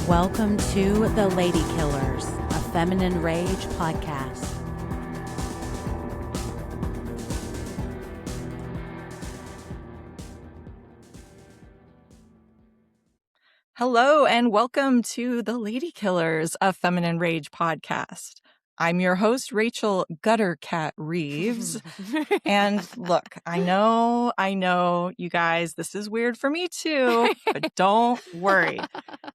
Welcome to The Lady Killers, a feminine rage podcast. Hello and welcome to The Lady Killers, a feminine rage podcast. I'm your host, Rachel Guttercat Reeves. And look, I know, you guys, this is weird for me too, but don't worry.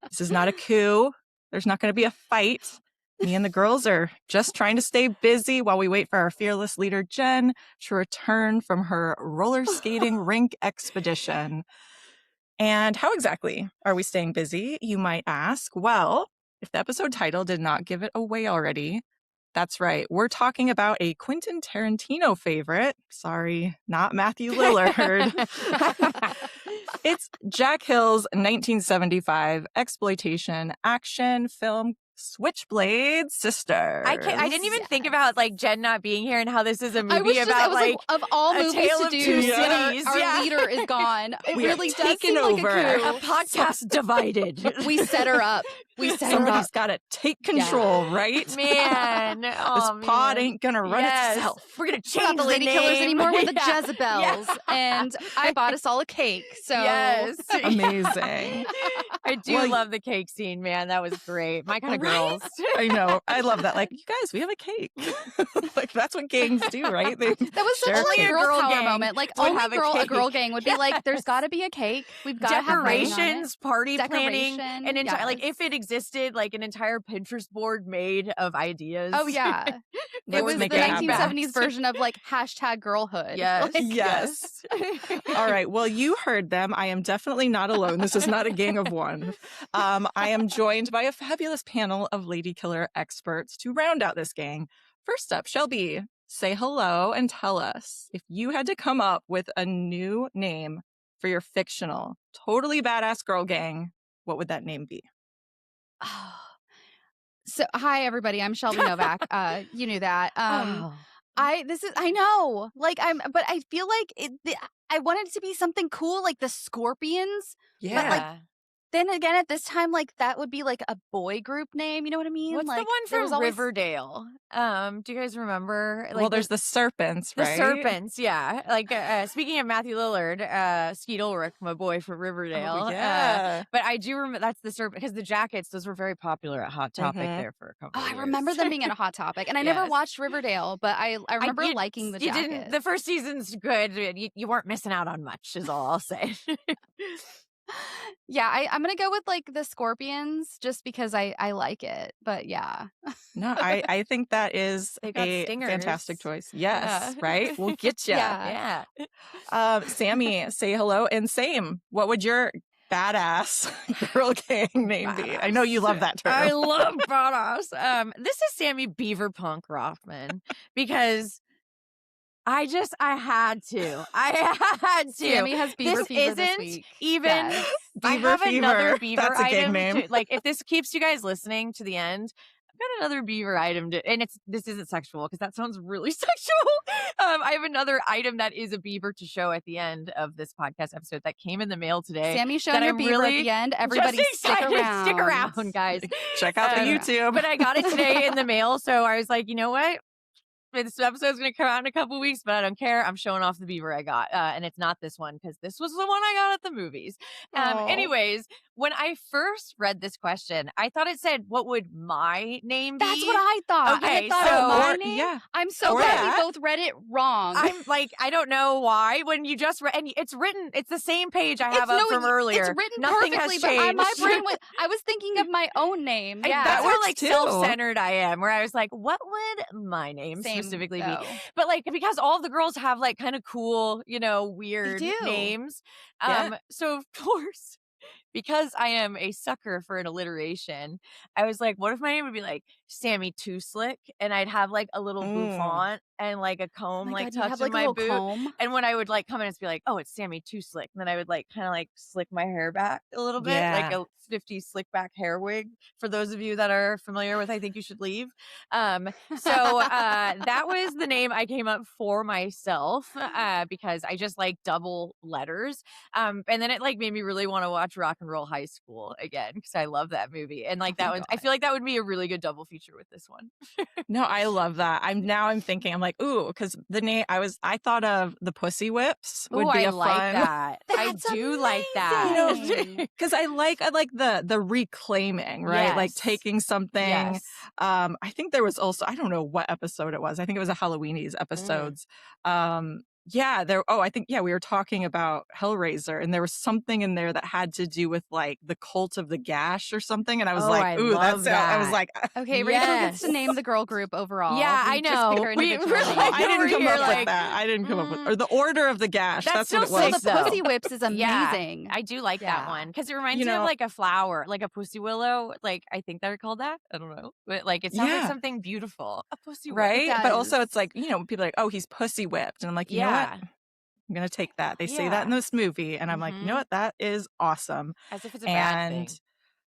This is not a coup. There's not going to be a fight. Me and the girls are just trying to stay busy while we wait for our fearless leader, Jen, to return from her roller skating rink expedition. And how exactly are we staying busy, you might ask? Well, if the episode title did not give it away already, that's right. We're talking about a Quentin Tarantino favorite. Sorry, not Matthew Lillard. It's Jack Hill's 1975 exploitation action film Switchblade Sisters. I didn't even think about like Jen not being here and how this is a movie about like of all movies to do, cities. Our leader is gone. It We really are does taken seem over. like a coup. a podcast divided. We set her up. Somebody's got to take control, right? Man, This pod ain't gonna run itself. We're gonna We're not change the Lady the Killers name. anymore. We're the Yeah. Jezebels, and I bought us all a cake. So Yes, Amazing. I do Well, love the cake scene, man. That was great. My kind of Right? girls. I know. I love that. Like, you guys, we have a cake. Like, that's what gangs do, right? They that was such share like cake. a girl power gang moment. Like would only have a a girl cake. gang would be like, "There's got to be a cake. We've got to have writing on it." Decorations, party planning, Decoration, an entire like yes. if it existed, like an entire Pinterest board made of ideas. Oh yeah, it Let's was the make it happen. 1970s version of like hashtag girlhood. Yes. Like, Yes. All right. Well, you heard them. I am definitely not alone. This is not a gang of one. I am joined by a fabulous panel of Lady Killer experts to round out this gang. First up, Shelby, say hello and tell us if you had to come up with a new name for your fictional, totally badass girl gang, what would that name be? So, hi everybody. I'm Shelby Novak. You knew that. Oh. I know. Like but I feel like I wanted it to be something cool, like the Scorpions. Yeah. like, Then again, at this time, like that would be like a boy group name. You know what I mean? What's like, the one there was from always- Riverdale? Do you guys remember? Like, well, there's the serpents, the right? serpents, yeah. Like speaking of Matthew Lillard, Skeet Ulrich, my boy from Riverdale. Oh, yeah. But I do remember that's the serpent because the jackets, those were very popular at Hot Topic Mhm. there for a couple. Oh, of I years. remember them being at a Hot Topic, and I never Yes. watched Riverdale, but I remember you- liking the you jacket. didn't. The first season's good. You weren't missing out on much, is all I'll say. Yeah, I'm gonna go with like the Scorpions just because I like it. But yeah. No, I think that is They've got a stingers. fantastic choice. Yes, Yeah. right? We'll get you. Yeah. Yeah. Sammy, say hello. And same, what would your badass girl gang name be? I know you love that term. I love badass. This is Sammy Beaverpunk Rothman because I had to. I had to. Sammy has beaver this fever this isn't week. even. Yes. I Beaver have another fever. beaver That's a gang item. name. Like if this keeps you guys listening to the end, I've got another beaver item to, and this isn't sexual because that sounds really sexual. I have another item that is a beaver to show at the end of this podcast episode that came in the mail today. Sammy showing that your I'm beaver really at the end. Just Everybody stick excited. around. Stick around, guys. Check out the Um, YouTube. But I got it today in the mail, so I was like, you know what? This episode's going to come out in a couple weeks, but I don't care. I'm showing off the beaver I got. And it's not this one because this was the one I got at the movies. Aw. Anyways, when I first read this question, I thought it said, what would my name be? That's what I thought. Okay, I thought so- of my Or- name. yeah. I'm so Or glad that. we both read it wrong. I'm like, I don't know why. When you just read, and it's written, it's the same page I have up from earlier. It's written Nothing perfectly, has but changed. my brain I was thinking of my own name. Yeah, That's That how works like too. self-centered I am, where I was like, what would my name Same, specifically though. be? But like because all the girls have like kind of cool, weird do. names. Yeah. So of course, because I am a sucker for an alliteration, I was like, what if my name would be like Sammy Too Slick, and I'd have like a little bouffant and like a comb Oh my like God, you have tucked in like a my little boot. comb. And when I would like come in and be like, oh, it's Sammy Too Slick, and then I would like kind of like slick my hair back a little bit, like Yeah. a 50s slick back hair wig. For those of you that are familiar with I Think You Should Leave. That was the name I came up for myself because I just like double letters. And then it like made me really want to watch Rock and Roll High School again because I love that movie. And like Oh that my one, God. I feel like that would be a really good double feature with this one. No, I love that. I'm thinking, I'm like, ooh, because the name I thought of the Pussy Whips would Ooh, be I a like fun. that. I That's do like that. You know, amazing. because I like the reclaiming, right? Like Yes. taking something. Yes. I think there was also, I don't know what episode it was. I think it was a Halloweenies episodes. Yeah, I think we were talking about Hellraiser, and there was something in there that had to do with like the cult of the gash or something, and I was like, I ooh, love I was that. like, Okay, Rachel gets to Yes. name the girl group overall. Yeah, We I just know. pick our We- individual we're names. like- I didn't over come here up like, with that. I didn't come up with, or the Order of the Gash. That's That's what it still was. sick, the though. Pussy Whips is Yeah, amazing. I do like that Yeah. one because it reminds You me of know- like a flower, like a pussy willow. Like I think they're called that. I don't know, but like it sounds like Yeah. something beautiful. A pussy whip. Right? But also does. it's like, people are like, oh, he's pussy whipped. And I'm like, you know what? Yeah, I'm going to take that. They say that in Yeah. this movie. And I'm like, you know Mhm. what? That is awesome. as if it's a bad And thing.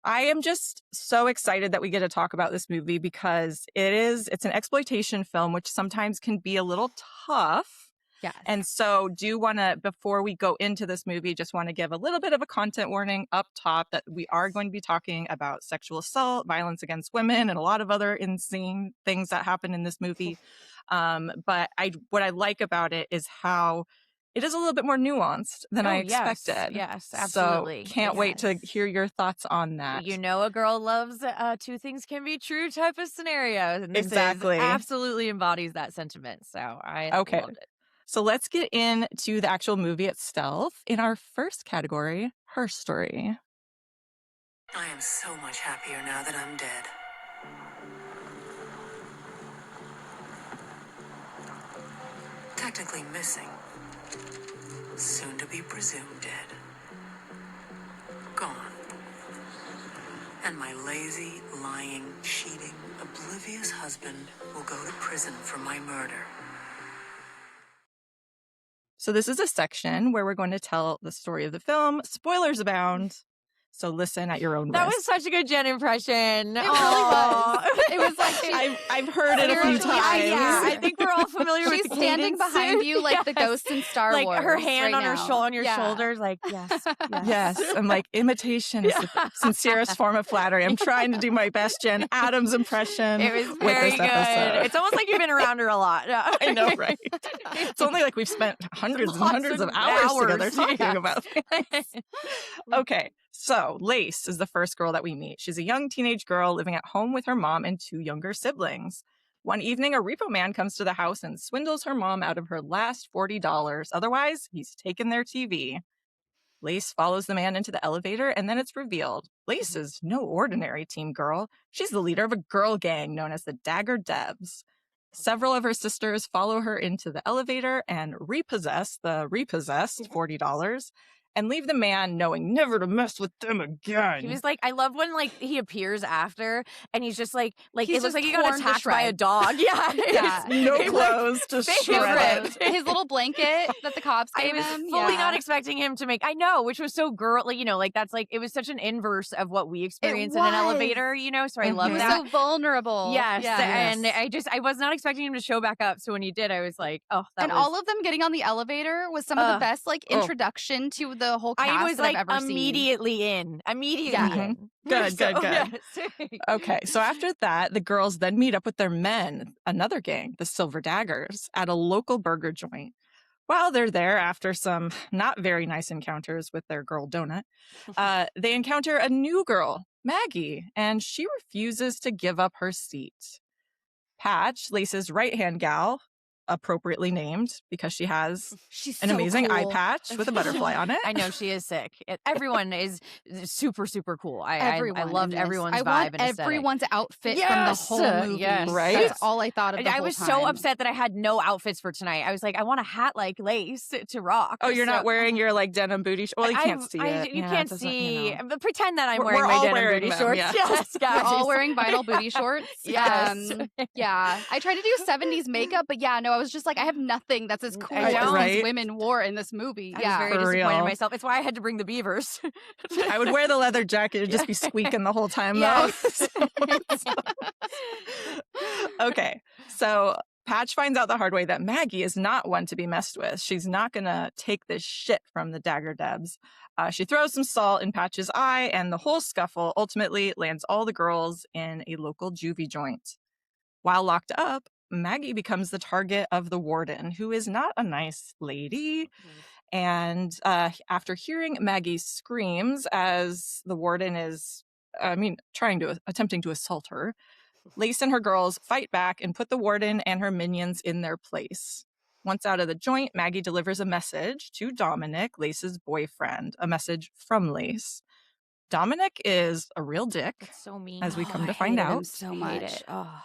I am just so excited that we get to talk about this movie because it's an exploitation film, which sometimes can be a little tough. Yes. And so before we go into this movie, just want to give a little bit of a content warning up top that we are going to be talking about sexual assault, violence against women, and a lot of other insane things that happen in this movie. But what I like about it is how it is a little bit more nuanced than I expected. Yes, absolutely. So can't wait to Yes. hear your thoughts on that. You know, a girl loves two things can be true type of scenario. And this Exactly. absolutely embodies that sentiment. So I Okay. loved it. So let's get into the actual movie itself. In our first category, her story. I am so much happier now that I'm dead. Technically missing. Soon to be presumed dead. Gone. And my lazy, lying, cheating, oblivious husband will go to prison for my murder. So this is a section where we're going to tell the story of the film. Spoilers abound. So listen at your own That risk. was such a good Jen impression. It really was. It was like I've heard it a few Seriously, times. Yeah, I think we're all familiar with she's the standing cadence. behind you like the Yes. ghosts in Star like Wars. her hand right on her now. on your Yeah. shoulders, like yes, Yes, I'm like, imitation is the sincerest form of flattery. I'm trying to do my best Jen Addams impression. It was with very this good. episode. It's almost like you've been around her a lot. I know, right? It's only like we've spent hundreds and Lots hundreds of of hours together hours, talking yes. about things. Okay, so Lace is the first girl that we meet. She's a young teenage girl living at home with her mom and two younger siblings. One evening, a repo man comes to the house and swindles her mom out of her last $40. Otherwise, he's taken their TV. Lace follows the man into the elevator, and then it's revealed. Lace is no ordinary teen girl. She's the leader of a girl gang known as the Dagger Devs. Several of her sisters follow her into the elevator and repossess the repossessed $40 and leave the man knowing never to mess with them again. He was like, I love when like he appears after and he's just like He's it looks just like he got torn to attacked by a shreds. dog. Yeah. Yeah. no It's like, clothes, just shredded. His little blanket that the cops I gave was him. fully yeah. not expecting him to make. I know, which was so girl, like like that's like it was such an inverse of what we experience in an was. elevator. So I love He was that. so vulnerable. Yes, Yeah. and I was not expecting him to show back up. So when he did, I was like, oh, that And was, all of them getting on the elevator was some of the best like introduction to the whole cast I was that like I've ever immediately in. Immediately Yeah. in. Good, So, good, good. yes. Okay, so after that, the girls then meet up with their men, another gang, the Silver Daggers, at a local burger joint. While they're there, after some not very nice encounters with their girl Donut, they encounter a new girl, Maggie, and she refuses to give up her seat. Patch, Lace's right-hand gal, appropriately named because she has She's an so amazing eye cool. patch with a butterfly on it. I know she is sick. Everyone is super, super cool. I Everyone loved in this. everyone's I vibe want and aesthetic. everyone's outfit from the Yes! whole movie. Yes. Right? That's all I thought of the I whole was time. so upset that I had no outfits for tonight. I was like, I want a hat like lace to rock. Oh, you're So- not wearing your like denim booty well, you can't see it. You Yeah, can't it doesn't, see. you know. But pretend that I'm We're wearing my all denim wearing booty them, shorts. yeah. Yes, guys. We're all wearing vinyl booty shorts. Yes. Yeah. I tried to do 70s makeup, but yeah, no, I was just like, I have nothing that's as cool I as don't. these Right? women wore in this movie. I was Yeah. very For disappointed in real. myself. It's why I had to bring the beavers. I would wear the leather jacket and just be squeaking the whole time, though. Yes. Okay, so Patch finds out the hard way that Maggie is not one to be messed with. She's not going to take this shit from the Dagger Debs. She throws some salt in Patch's eye, and the whole scuffle ultimately lands all the girls in a local juvie joint. While locked up, Maggie becomes the target of the warden, who is not a nice lady. And after hearing Maggie's screams as the warden is, attempting to assault her, Lace and her girls fight back and put the warden and her minions in their place. Once out of the joint, Maggie delivers a message to Dominic, Lace's boyfriend, a message from Lace. Dominic is a real dick, It's so mean. as we Oh, come I to find hated him out. so I hate much. it. Oh.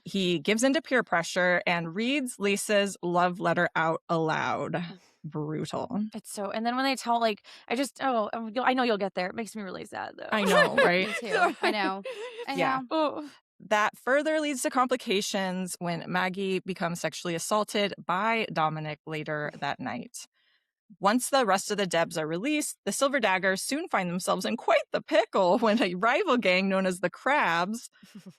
He gives into peer pressure and reads Lace's love letter out aloud. Brutal. It's so, and then when they tell, like, I know you'll get there. It makes me really sad, though. I know, right? Me too. I know. I Yeah. know. Oh. That further leads to complications when Maggie becomes sexually assaulted by Dominic later that night. Once the rest of the Debs are released, the Silver Daggers soon find themselves in quite the pickle when a rival gang known as the Crabs,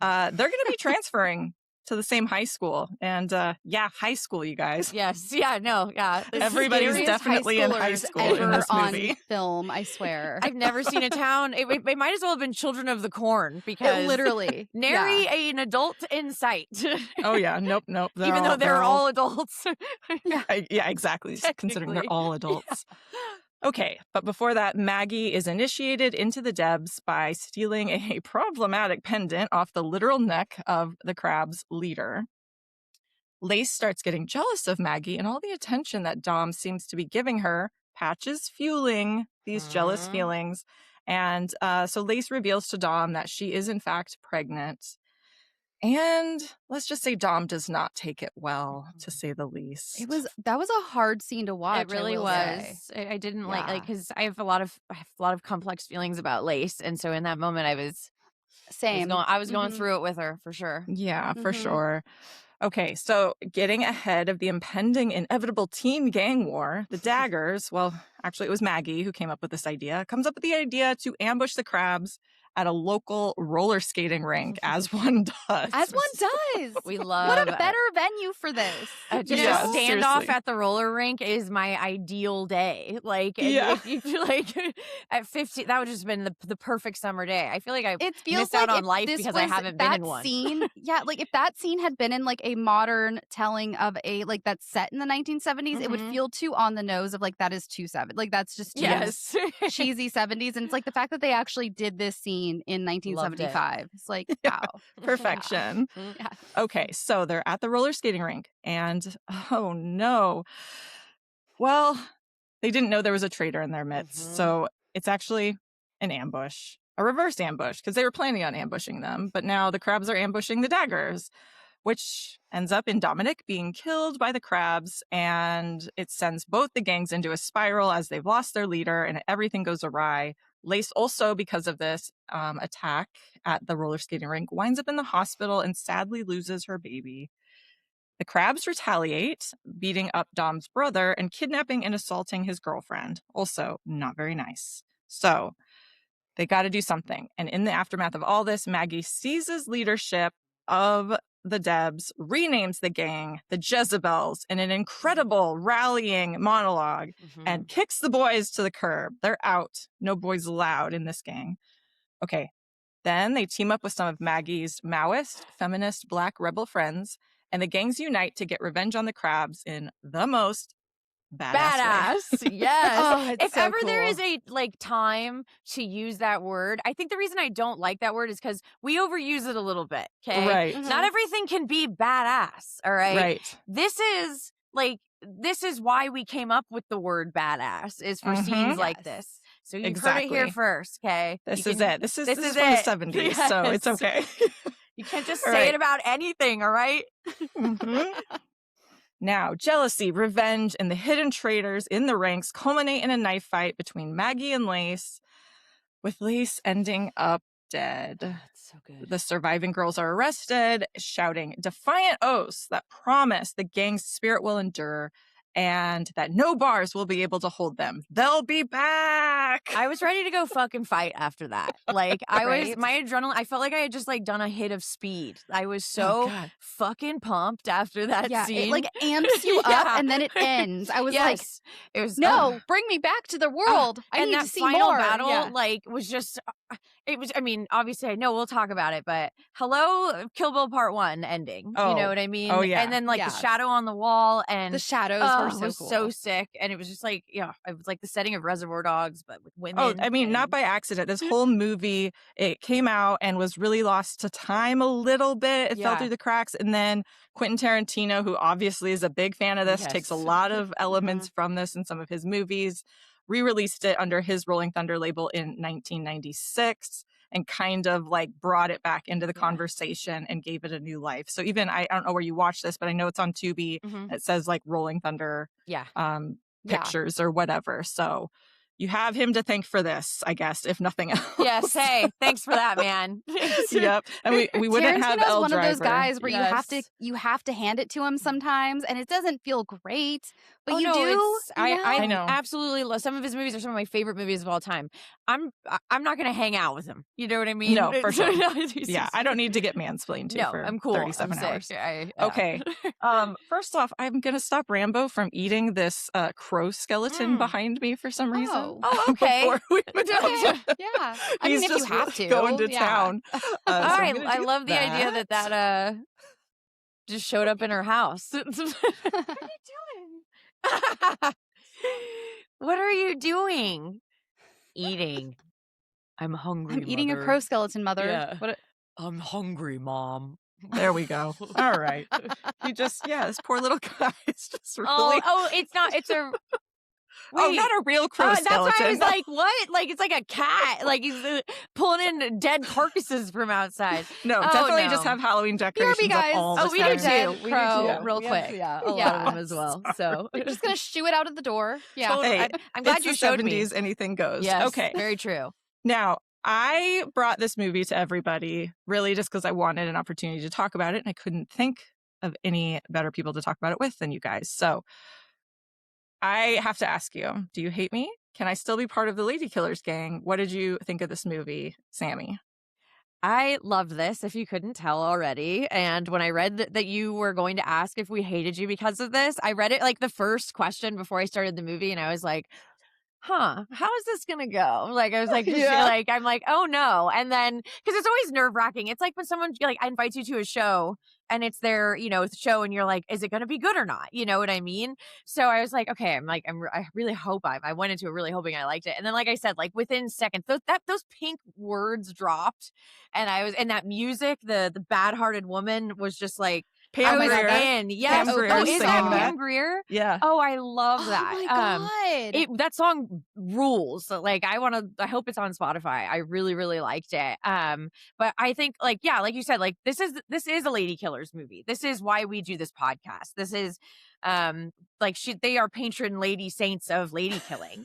they're going to be transferring to the same high school. And high school, you guys. Yes. Yeah. No. Yeah. The Everybody's scariest definitely in high schoolers school in ever this movie. on film, I swear. I've never seen a town. It might as well have been Children of the Corn because Literally. nary Yeah. an adult in sight. Oh, yeah. Nope. Even though they're all adults. Yeah, exactly. Considering they're Technically. all adults. Okay, but before that, Maggie is initiated into the Debs by stealing a problematic pendant off the literal neck of the Crab's leader. Lace starts getting jealous of Maggie and all the attention that Dom seems to be giving her. Patch is fueling these jealous feelings. And so Lace reveals to Dom that she is in fact pregnant. And let's just say Dom does not take it well, to say the least. That was a hard scene to watch. It really I will was. say. I didn't Yeah. like because I have a lot of complex feelings about Lace, and so in that moment I was Same. I was going Mhm. through it with her for sure. Yeah, for Mhm. sure. Okay, so getting ahead of the impending inevitable teen gang war, the Daggers, well, actually it was Maggie who came up with this idea, comes up with the idea to ambush the Crabs at a local roller skating rink, as one does. As one does. We love What a better venue for this. Just Yeah, a standoff seriously. at the roller rink is my ideal day. Like, Yeah. if you feel like at 50, that would just been the perfect summer day. I feel like I It feels missed out like on if life this because I was haven't been that in one. Scene, yeah, like if that scene had been in like a modern telling of a like that's set in the 1970s, it would Mhm. feel too on the nose of like that is too like that's just too Yes. cheesy 70s, and it's like the fact that they actually did this scene in 1975. It's like Yeah. wow, Perfection. yeah. Okay, so they're at the roller skating rink, and oh no. Well, they didn't know there was a traitor in their midst, Mhm. so it's actually an ambush. A reverse ambush, because they were planning on ambushing them, but now the Crabs are ambushing the Daggers, which ends up in Dominic being killed by the Crabs, and it sends both the gangs into a spiral as they've lost their leader and everything goes awry. Lace also, because of this attack at the roller skating rink, winds up in the hospital and sadly loses her baby. The Crabs retaliate, beating up Dom's brother and kidnapping and assaulting his girlfriend. Also, not very nice. So, they got to do something. And in the aftermath of all this, Maggie seizes leadership of the Debs, renames the gang the Jezebels in an incredible rallying monologue, and kicks the boys to the curb. They're out. No boys allowed in this gang. Okay. Then they team up with some of Maggie's Maoist, feminist, black rebel friends, and the gangs unite to get revenge on the Crabs in the most badass way. Yes. Oh, it's If so ever there cool. is a time to use that word, I think the reason I don't like that word is because we overuse it a little bit. Okay. Right. Mhm. Not everything can be badass. All right. Right. This is why we came up with the word badass, is for Mhm. scenes like Yes. this. So you've heard it here Exactly. first. Okay. This You is can- it. This is this from is the it. 70s, so it's Yes. okay. You can't just All say right. it about anything. All right. Mhm. Now, jealousy, revenge, and the hidden traitors in the ranks culminate in a knife fight between Maggie and Lace, with Lace ending up dead. That's so good. The surviving girls are arrested, shouting defiant oaths that promise the gang's spirit will endure and that no bars will be able to hold them. They'll be back. I was ready to go fucking fight after that. Like I was, Right. my adrenaline. I felt like I had just like done a hit of speed. I was Oh, so God. fucking pumped after that Yeah, scene. it like amps you Yeah. up and then it ends. I was like, Yes. It was no, bring me back to the world. I and need that to see final more. battle Yeah. like was just it was, I mean, obviously I know we'll talk about it, but hello Kill Bill Part 1 ending. You Oh. know what I mean? Oh, yeah. And then like Yeah. the shadow on the wall and The shadows were so was cool. so sick. And it was just like, yeah, it was like the setting of Reservoir Dogs, but with women. Oh, I mean, not and- by accident. This whole movie, it came out and was really lost to time a little bit. It fell Yeah. through the cracks. And then Quentin Tarantino, who obviously is a big fan of this, takes a Yes. lot of elements from this in some of his movies, re-released it under his Rolling Thunder label in 1996 and kind of like brought it back into the Yeah. conversation and gave it a new life. So even, I don't know where you watch this, but I know it's on Tubi. Mhm. It says like Rolling Thunder Yeah. Yeah. pictures or whatever. So you have him to thank for this, I guess, if nothing else. Yes. Hey, thanks for that, man. Yep. And we wouldn't have Tarantino's El one of those Driver. guys where Yes. you have to hand it to him sometimes, and it doesn't feel great, but Oh, you no, do. it's- I I know. absolutely love some of his movies. Are some of my favorite movies of all time. I'm not gonna hang out with him. You know what I mean? No, for sure. He's Yeah, just- I don't need to get mansplained to No, for I'm cool. 37 I'm hours. sick. Yeah. Okay. First off, I'm gonna stop Rambo from eating this crow skeleton behind me for some reason. Oh, okay. Before we move on. Okay. Yeah. I mean, He's if you just have to. going to yeah. town. Oh, I do love the idea that just showed up in her house. What are you doing? What are you doing? Eating. I'm hungry. I'm eating a Mother. crow skeleton, mother. Yeah. What? I'm hungry, Mom. There we go. All right. He just, this poor little guy is just really. It's not. It's a. Oh, Wait. not a real crow That's skeleton. why I was like, what? Like, it's like a cat. Like, he's pulling in dead carcasses from outside. no, Oh, definitely no. just have Halloween decorations BRB, guys. up all Oh, the we time. do too. Dead We do crow too. real We have- quick. Yeah, a lot Yeah. of them as well. So You're just gonna shoo it out of the door. Yeah. Totally. Hey, I'm glad it's you the showed 70s, me. anything goes. Yes, Okay. very true. Now, I brought this movie to everybody really just because I wanted an opportunity to talk about it, and I couldn't think of any better people to talk about it with than you guys. So I have to ask you, do you hate me? Can I still be part of the Lady Killers gang? What did you think of this movie, Sammy? I loved this, if you couldn't tell already. And when I read that you were going to ask if we hated you because of this, I read it like the first question before I started the movie, and I was like, how is this gonna go? Like, I was like, I'm like, oh no. And then, because it's always nerve wracking. It's like when someone like invites you to a show and it's their, show, and you're like, is it gonna be good or not? You know what I mean? So I was like, okay, I really hope I went into it really hoping I liked it. And then, like I said, like within seconds, those pink words dropped, and that music, the bad-hearted woman was just like, Pam I was Grier. in. Yes. Pam Grier Is singing that that. Pam Grier? Yeah. Oh, I love that. Oh my god. That song rules. So, like, I hope it's on Spotify. I really, really liked it. But I think, like you said, like this is a Lady Killers movie. This is why we do this podcast. This is they are patron lady saints of lady killing,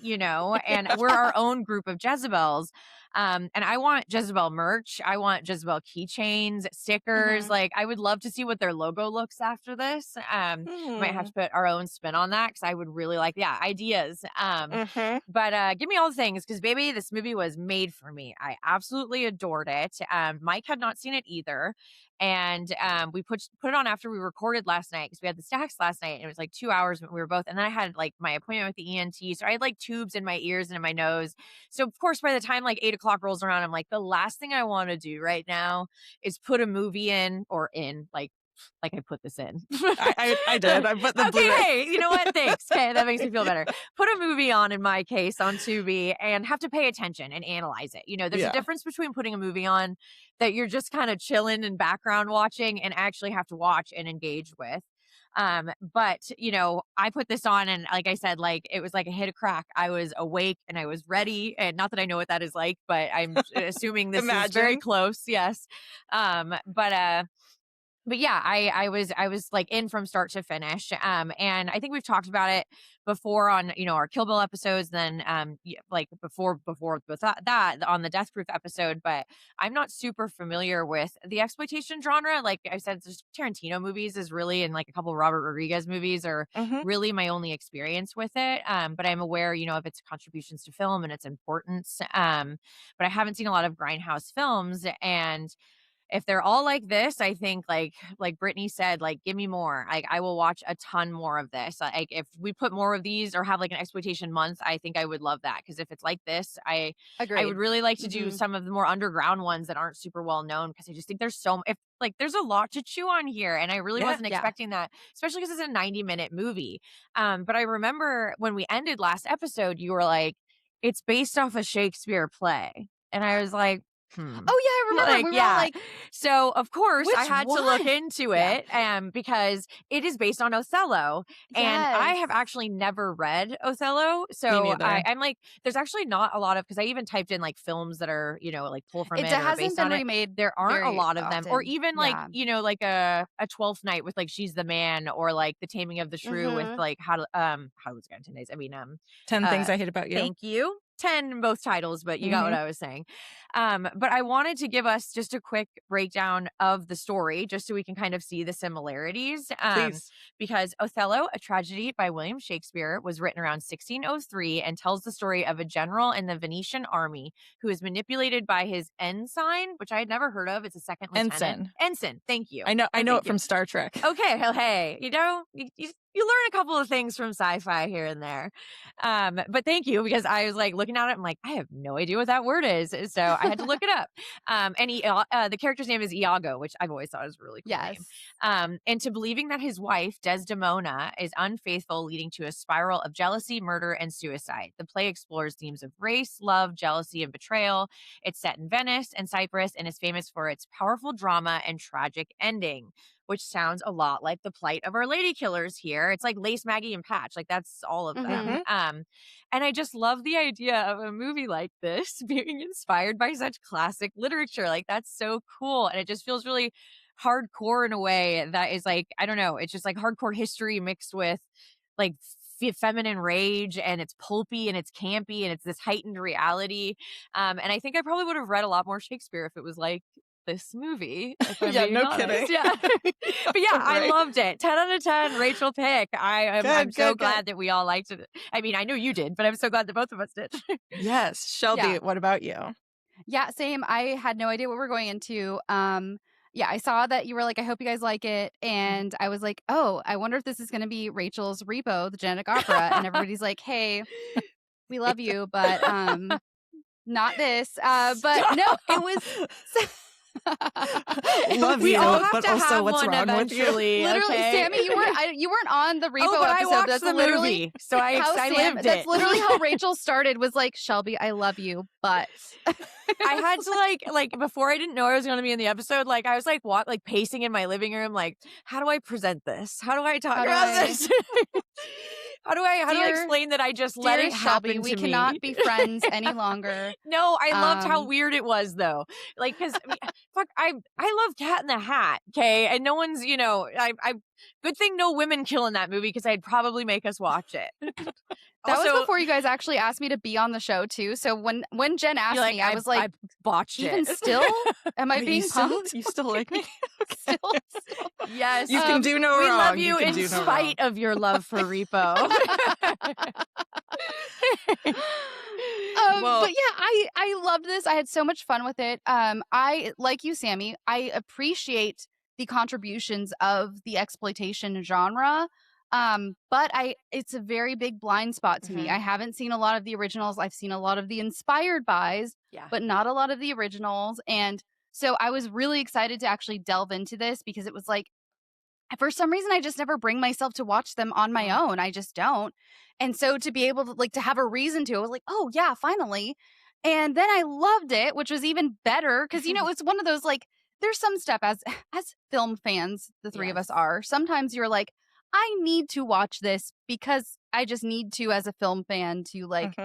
and we're our own group of Jezebels. And I want Jezebel merch. I want Jezebel keychains, stickers. Like, I would love to see what their logo looks after this. Might have to put our own spin on that, because I would really like, ideas. But give me all the things, because baby, this movie was made for me. I absolutely adored it. Mike had not seen it either. And we put it on after we recorded last night, because we had the stacks last night, and it was like 2 hours when we were both. And then I had like my appointment with the ENT, so I had like tubes in my ears and in my nose. So of course, by the time like 8 o'clock rolls around, I'm like, the last thing I want to do right now is put a movie in like like I put this in. I did. I put the okay, Blu-ray. hey, you know what? Thanks. Okay, that makes me feel better. Put a movie on, in my case, on Tubi and have to pay attention and analyze it. You know, there's a difference between putting a movie on that you're just kind of chilling and background watching and actually have to watch and engage with. But you know, I put this on and like I said, like it was like a hit a crack. I was awake and I was ready. And not that I know what that is like, but I'm assuming this is very close. Yes. But yeah, I was like in from start to finish. And I think we've talked about it before on, you know, our Kill Bill episodes, then like before with that on the Death Proof episode, but I'm not super familiar with the exploitation genre. Like I said, just Tarantino movies is really, and like a couple of Robert Rodriguez movies are really my only experience with it. But I'm aware, you know, of its contributions to film and its importance. But I haven't seen a lot of grindhouse films, and if they're all like this, I think like Brittany said, like, give me more. Like I will watch a ton more of this. Like if we put more of these or have like an exploitation month, I think I would love that. Cause if it's like this, I would really like to do some of the more underground ones that aren't super well known. Cause I just think there's there's a lot to chew on here. And I really wasn't expecting that, especially because it's a 90-minute movie. But I remember when we ended last episode, you were like, it's based off a Shakespeare play. And I was like, Oh yeah, I remember. Like, we were all like, so of course I which had to look into it because it is based on Othello, and I have actually never read Othello. So I'm like, there's actually not a lot of, because I even typed in like films that are, you know, like pull from it or based on remade. It. There aren't a lot of them, or even like, Yeah. you know, like a 12th Night with like She's the Man, or like The Taming of the Shrew with like how was it 10 days? I mean 10 Things I Hate About You. Thank you. 10 both titles, but you got what I was saying. But I wanted to give us just a quick breakdown of the story, just so we can kind of see the similarities. Please. Because Othello, a tragedy by William Shakespeare, was written around 1603 and tells the story of a general in the Venetian army who is manipulated by his ensign, which I had never heard of. It's a second lieutenant. Ensign. Thank you. I know it from Star Trek. Okay. Well, hey, you know, you learn a couple of things from sci-fi here and there. But thank you, because I was like looking at it, I'm like, I have no idea what that word is. So I had to look it up. And the character's name is Iago, which I've always thought was a really cool name. And to believing that his wife, Desdemona, is unfaithful, leading to a spiral of jealousy, murder, and suicide. The play explores themes of race, love, jealousy, and betrayal. It's set in Venice and Cyprus and is famous for its powerful drama and tragic ending, which sounds a lot like the plight of our lady killers here. It's like Lace, Maggie, and Patch. Like that's all of them. And I just love the idea of a movie like this being inspired by such classic literature. Like that's so cool. And it just feels really hardcore in a way that is like, I don't know, it's just like hardcore history mixed with like feminine rage, and it's pulpy and it's campy and it's this heightened reality. And I think I probably would have read a lot more Shakespeare if it was like this movie. Yeah, no kidding. Yeah. But yeah, I loved it. 10 out of 10, Rachel pick. I'm so glad that we all liked it. I mean, I know you did, but I'm so glad that both of us did. Yes. Shelby, what about you? Yeah, same. I had no idea what we're going into. Yeah, I saw that you were like, I hope you guys like it. And I was like, oh, I wonder if this is going to be Rachel's Repo, the genetic opera. And everybody's like, hey, we love you, but not this. But no, it was... Love we you, all have but to also have what's one wrong with you? eventually. Literally, okay? Sammy, you weren't on the Repo but episode. I watched That's the literally movie, so I lived it. That's literally how Rachel started. Was like, Shelby, I love you, but I had to like before I didn't know I was going to be in the episode. Like I was like pacing in my living room, like how do I present this? How do I talk about this? How do I explain that I just let it happen Shelby, to we me? cannot be friends any longer. No, I loved how weird it was though. Like, because fuck, I love Cat in the Hat. Okay, and no one's, you know, I good thing no women kill in that movie, because I'd probably make us watch it. That Also, was before you guys actually asked me to be on the show too. So when Jen asked me, I was like, I botched even it. still, am I being pumped? You still like me? Still. Yes, You can do no wrong. We love you can in do no spite wrong. of your love for Repo. But yeah, I loved this. I had so much fun with it. I like you, Sammy. I appreciate the contributions of the exploitation genre. But it's a very big blind spot to me. I haven't seen a lot of the originals. I've seen a lot of the inspired bys, but not a lot of the originals. And so I was really excited to actually delve into this, because it was like, for some reason, I just never bring myself to watch them on my own. I just don't. And so to be able to like to have a reason to, I was like, oh yeah, finally. And then I loved it, which was even better because it's one of those like there's some stuff as film fans, the three of us are. Sometimes you're like, I need to watch this because I just need to as a film fan to like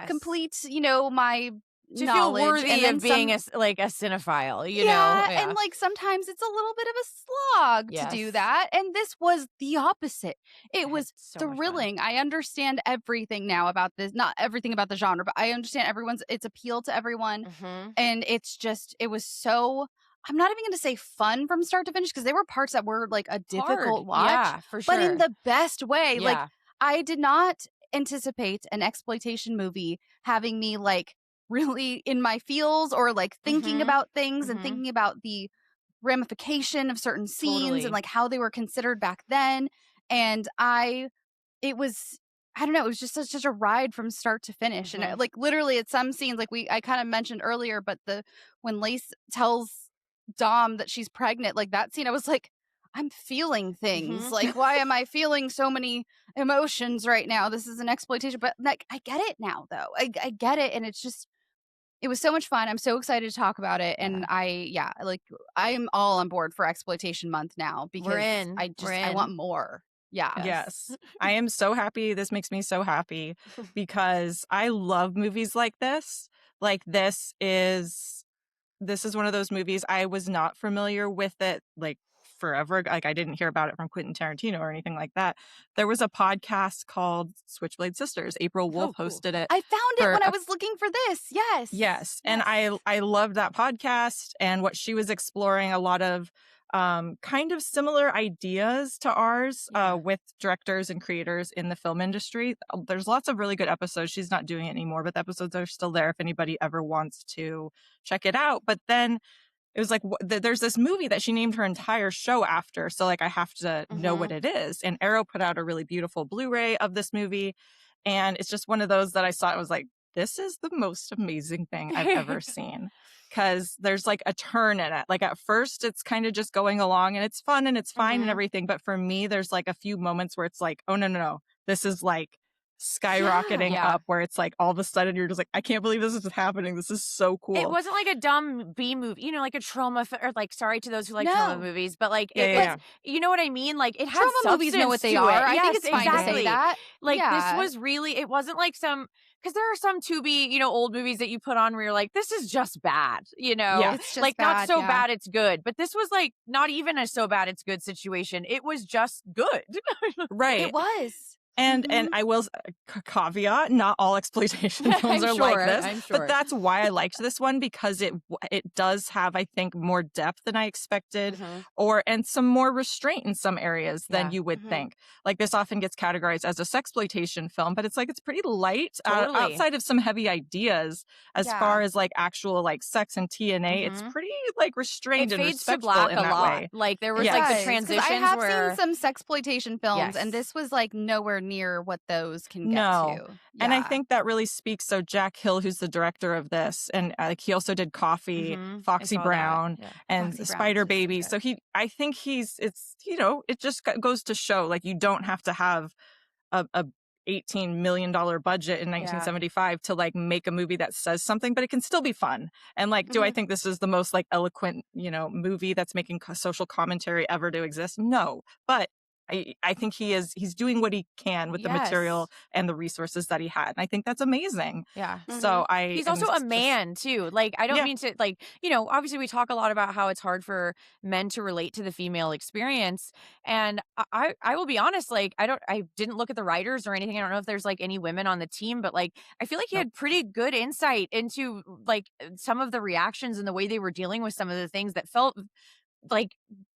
complete, my to feel knowledge. worthy and then of being a cinephile, you know? Yeah, and like sometimes it's a little bit of a slog to do Yes. that. And this was the opposite. It was so much fun. thrilling. I understand everything now about this, not everything about the genre, but I understand its appeal to everyone. And it was so, I'm not even going to say fun from start to finish because there were parts that were like a difficult watch. Yeah, for sure. But in the best way. Yeah. Like I did not anticipate an exploitation movie having me like really in my feels or like thinking about things and thinking about the ramification of certain scenes and like how they were considered back then. And it was, I don't know, it was just such a ride from start to finish. And like literally at some scenes, like I kind of mentioned earlier, but when Lace tells Dom that she's pregnant, like that scene, I was like, I'm feeling things. Like, why am I feeling so many emotions right now? This is an exploitation. But like, I get it now, though. I get it. And it was so much fun. I'm so excited to talk about it. And I'm all on board for exploitation month now because I want more. Yeah. Yes. I am so happy. This makes me so happy because I love movies like this. Like this is one of those movies I was not familiar with it like forever. Like I didn't hear about it from Quentin Tarantino or anything like that. There was a podcast called Switchblade Sisters. April Wolf hosted it. I found it when I was looking for this. Yes. Yes. And I loved that podcast and what she was exploring a lot of kind of similar ideas to ours with directors and creators in the film industry. There's lots of really good episodes. She's not doing it anymore, but the episodes are still there if anybody ever wants to check it out. But then it was like, there's this movie that she named her entire show after. So like, I have to know what it is. And Arrow put out a really beautiful Blu-ray of this movie. And it's just one of those that I saw. It was like, this is the most amazing thing I've ever seen. Because there's like a turn in it. Like at first it's kind of just going along and it's fun and it's fine and everything. But for me, there's like a few moments where it's like, oh, no. This is like skyrocketing up where it's like all of a sudden you're just like, I can't believe this is happening. This is so cool. It wasn't like a dumb B movie, like a trauma or like sorry to those who like trauma movies, but like it was, you know what I mean? Like it had trauma movies know what they are. I think it's fine to say that. Like this was really, it wasn't like some, because there are some Tubi, old movies that you put on where you're like, this is just bad, It's just like bad, not so bad it's good. But this was like not even a so bad it's good situation. It was just good. Right. It was. And I will caveat, not all exploitation films are like this. I'm sure. But that's why I liked this one because it does have, I think, more depth than I expected and some more restraint in some areas than you would think. Like this often gets categorized as a sexploitation film, but it's like it's pretty light outside of some heavy ideas as far as like actual like sex and TNA. It's pretty like restrained and respectful in that way. Like there was like the transitions I have where seen some sexploitation films and this was like nowhere near what those can get to. And I think that really speaks. So Jack Hill, who's the director of this, and like he also did Coffee, Foxy Brown, and Foxy Spider Brown's Baby. So I think it just goes to show like you don't have to have a $18 million budget in 1975 to like make a movie that says something, but it can still be fun. And like, do I think this is the most like eloquent, movie that's making social commentary ever to exist? No, but I think he's doing what he can with the material and the resources that he had. And I think that's amazing. Yeah. So he's also a man too. Like, I don't mean to like, obviously we talk a lot about how it's hard for men to relate to the female experience. And I will be honest, like, I didn't look at the writers or anything. I don't know if there's like any women on the team, but like, I feel like he had pretty good insight into like some of the reactions and the way they were dealing with some of the things that felt like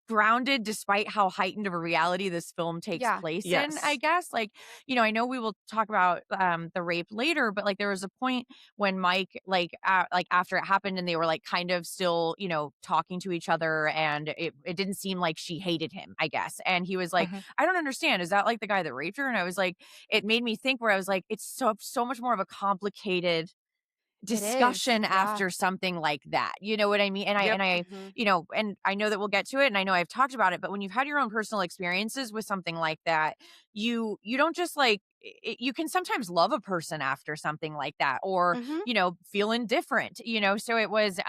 grounded despite how heightened of a reality this film takes place in, I guess. Like, I know we will talk about the rape later, but like there was a point when Mike, like after it happened and they were like kind of still, talking to each other and it didn't seem like she hated him, I guess. And he was like, I don't understand. Is that like the guy that raped her? And I was like, it made me think where I was like, it's so much more of a complicated discussion yeah. after something like that. You know what I mean? And Yep. and I know that we'll get to it and I know I've talked about it, but when you've had your own personal experiences with something like that, you don't just like you can sometimes love a person after something like that or, Mhm. feel indifferent, so it was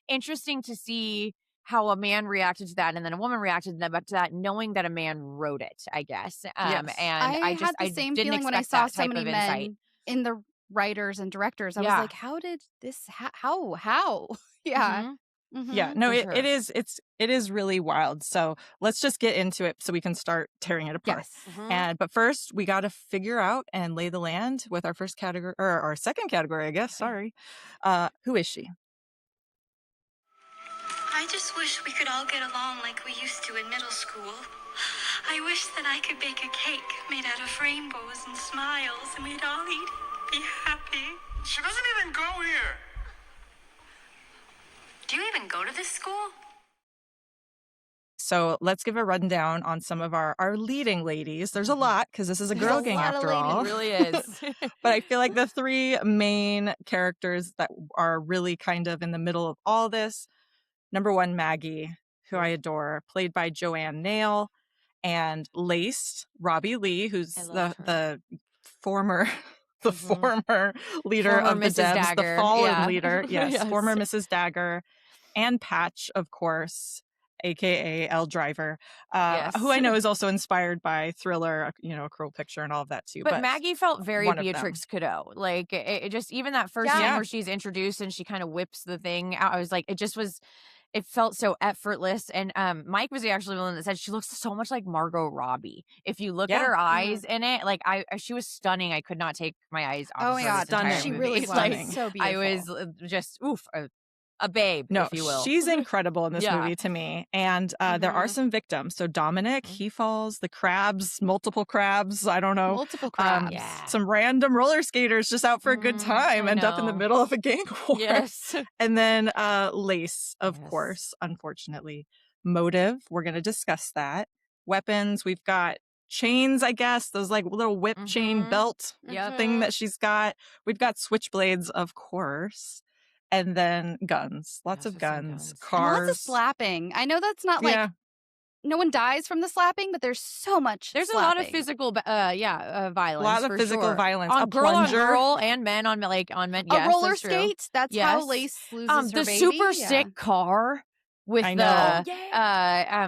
interesting to see how a man reacted to that and then a woman reacted to that knowing that a man wrote it, I guess. Yes. And I I had the same didn't feeling when I expect saw that so type many of insight. men in the writers and directors. I was Yeah. like, how did this how? Yeah. Mhm. Yeah, Mhm. no, For it sure. it is really wild. So let's just get into it so we can start tearing it apart. Yes. Mhm. But first, we got to figure out and lay the land with our first category or our second category, I guess. Sorry, who is she? I just wish we could all get along like we used to in middle school. I wish that I could bake a cake made out of rainbows and smiles and we'd all eat it, be happy. She doesn't even go here. Do you even go to this school? So let's give a rundown on some of our leading ladies. There's a lot because this is a There's girl a gang lot of after all. It really is. But I feel like the three main characters that are really kind of in the middle of all this. Number one, Maggie, who I adore, played by Joanne Nail, and Lace, Robbie Lee, who's I love the former the Mhm. former leader Former of the Mrs. Debs, the Dagger, fallen yeah. leader. Yes, Yes. former Mrs. Dagger, and Patch, of course, aka Elle Driver, Yes. who I know is also inspired by Thriller, A Cruel Picture, and all of that too. But Maggie felt very one of them. Beatrix Kiddo. Like it just even that first Yeah. scene where she's introduced and she kind of whips the thing out. I was like, it felt so effortless. And Mike was actually the one that said she looks so much like Margot Robbie. If you look at Yeah. her eyes in it, like she was stunning. I could not take my eyes off Oh of my her God. this entire Stunning. She movie. really It's was. Stunning. So I beautiful. was just a babe, No, if you will. she's incredible in this Yeah. movie to me. And there are Mhm. some victims. So Dominic, Mhm. he falls, the crabs, multiple crabs, I don't know. Multiple crabs. Yeah. Some random roller skaters just out for a good Mhm, time I end up in the know. middle of a gang war. Yes. And then Lace, of Yes. course, unfortunately. Motive, we're going to discuss that. Weapons, we've got chains, I guess, those like little whip chain Mhm. belt Yep. thing that she's got. We've got switchblades, of course. And then guns, lots Yes, of with some guns, guns. And cars. lots of slapping. I know that's not like Yeah, no one dies from the slapping, but there's so much There's a lot of slapping. physical, violence. a lot of for physical sure. violence. On A girl on plunger. girl and men on men. A Yes, roller that's true. skate. That's how Yes. Lace loses her The baby. super Yeah. sick car with I know.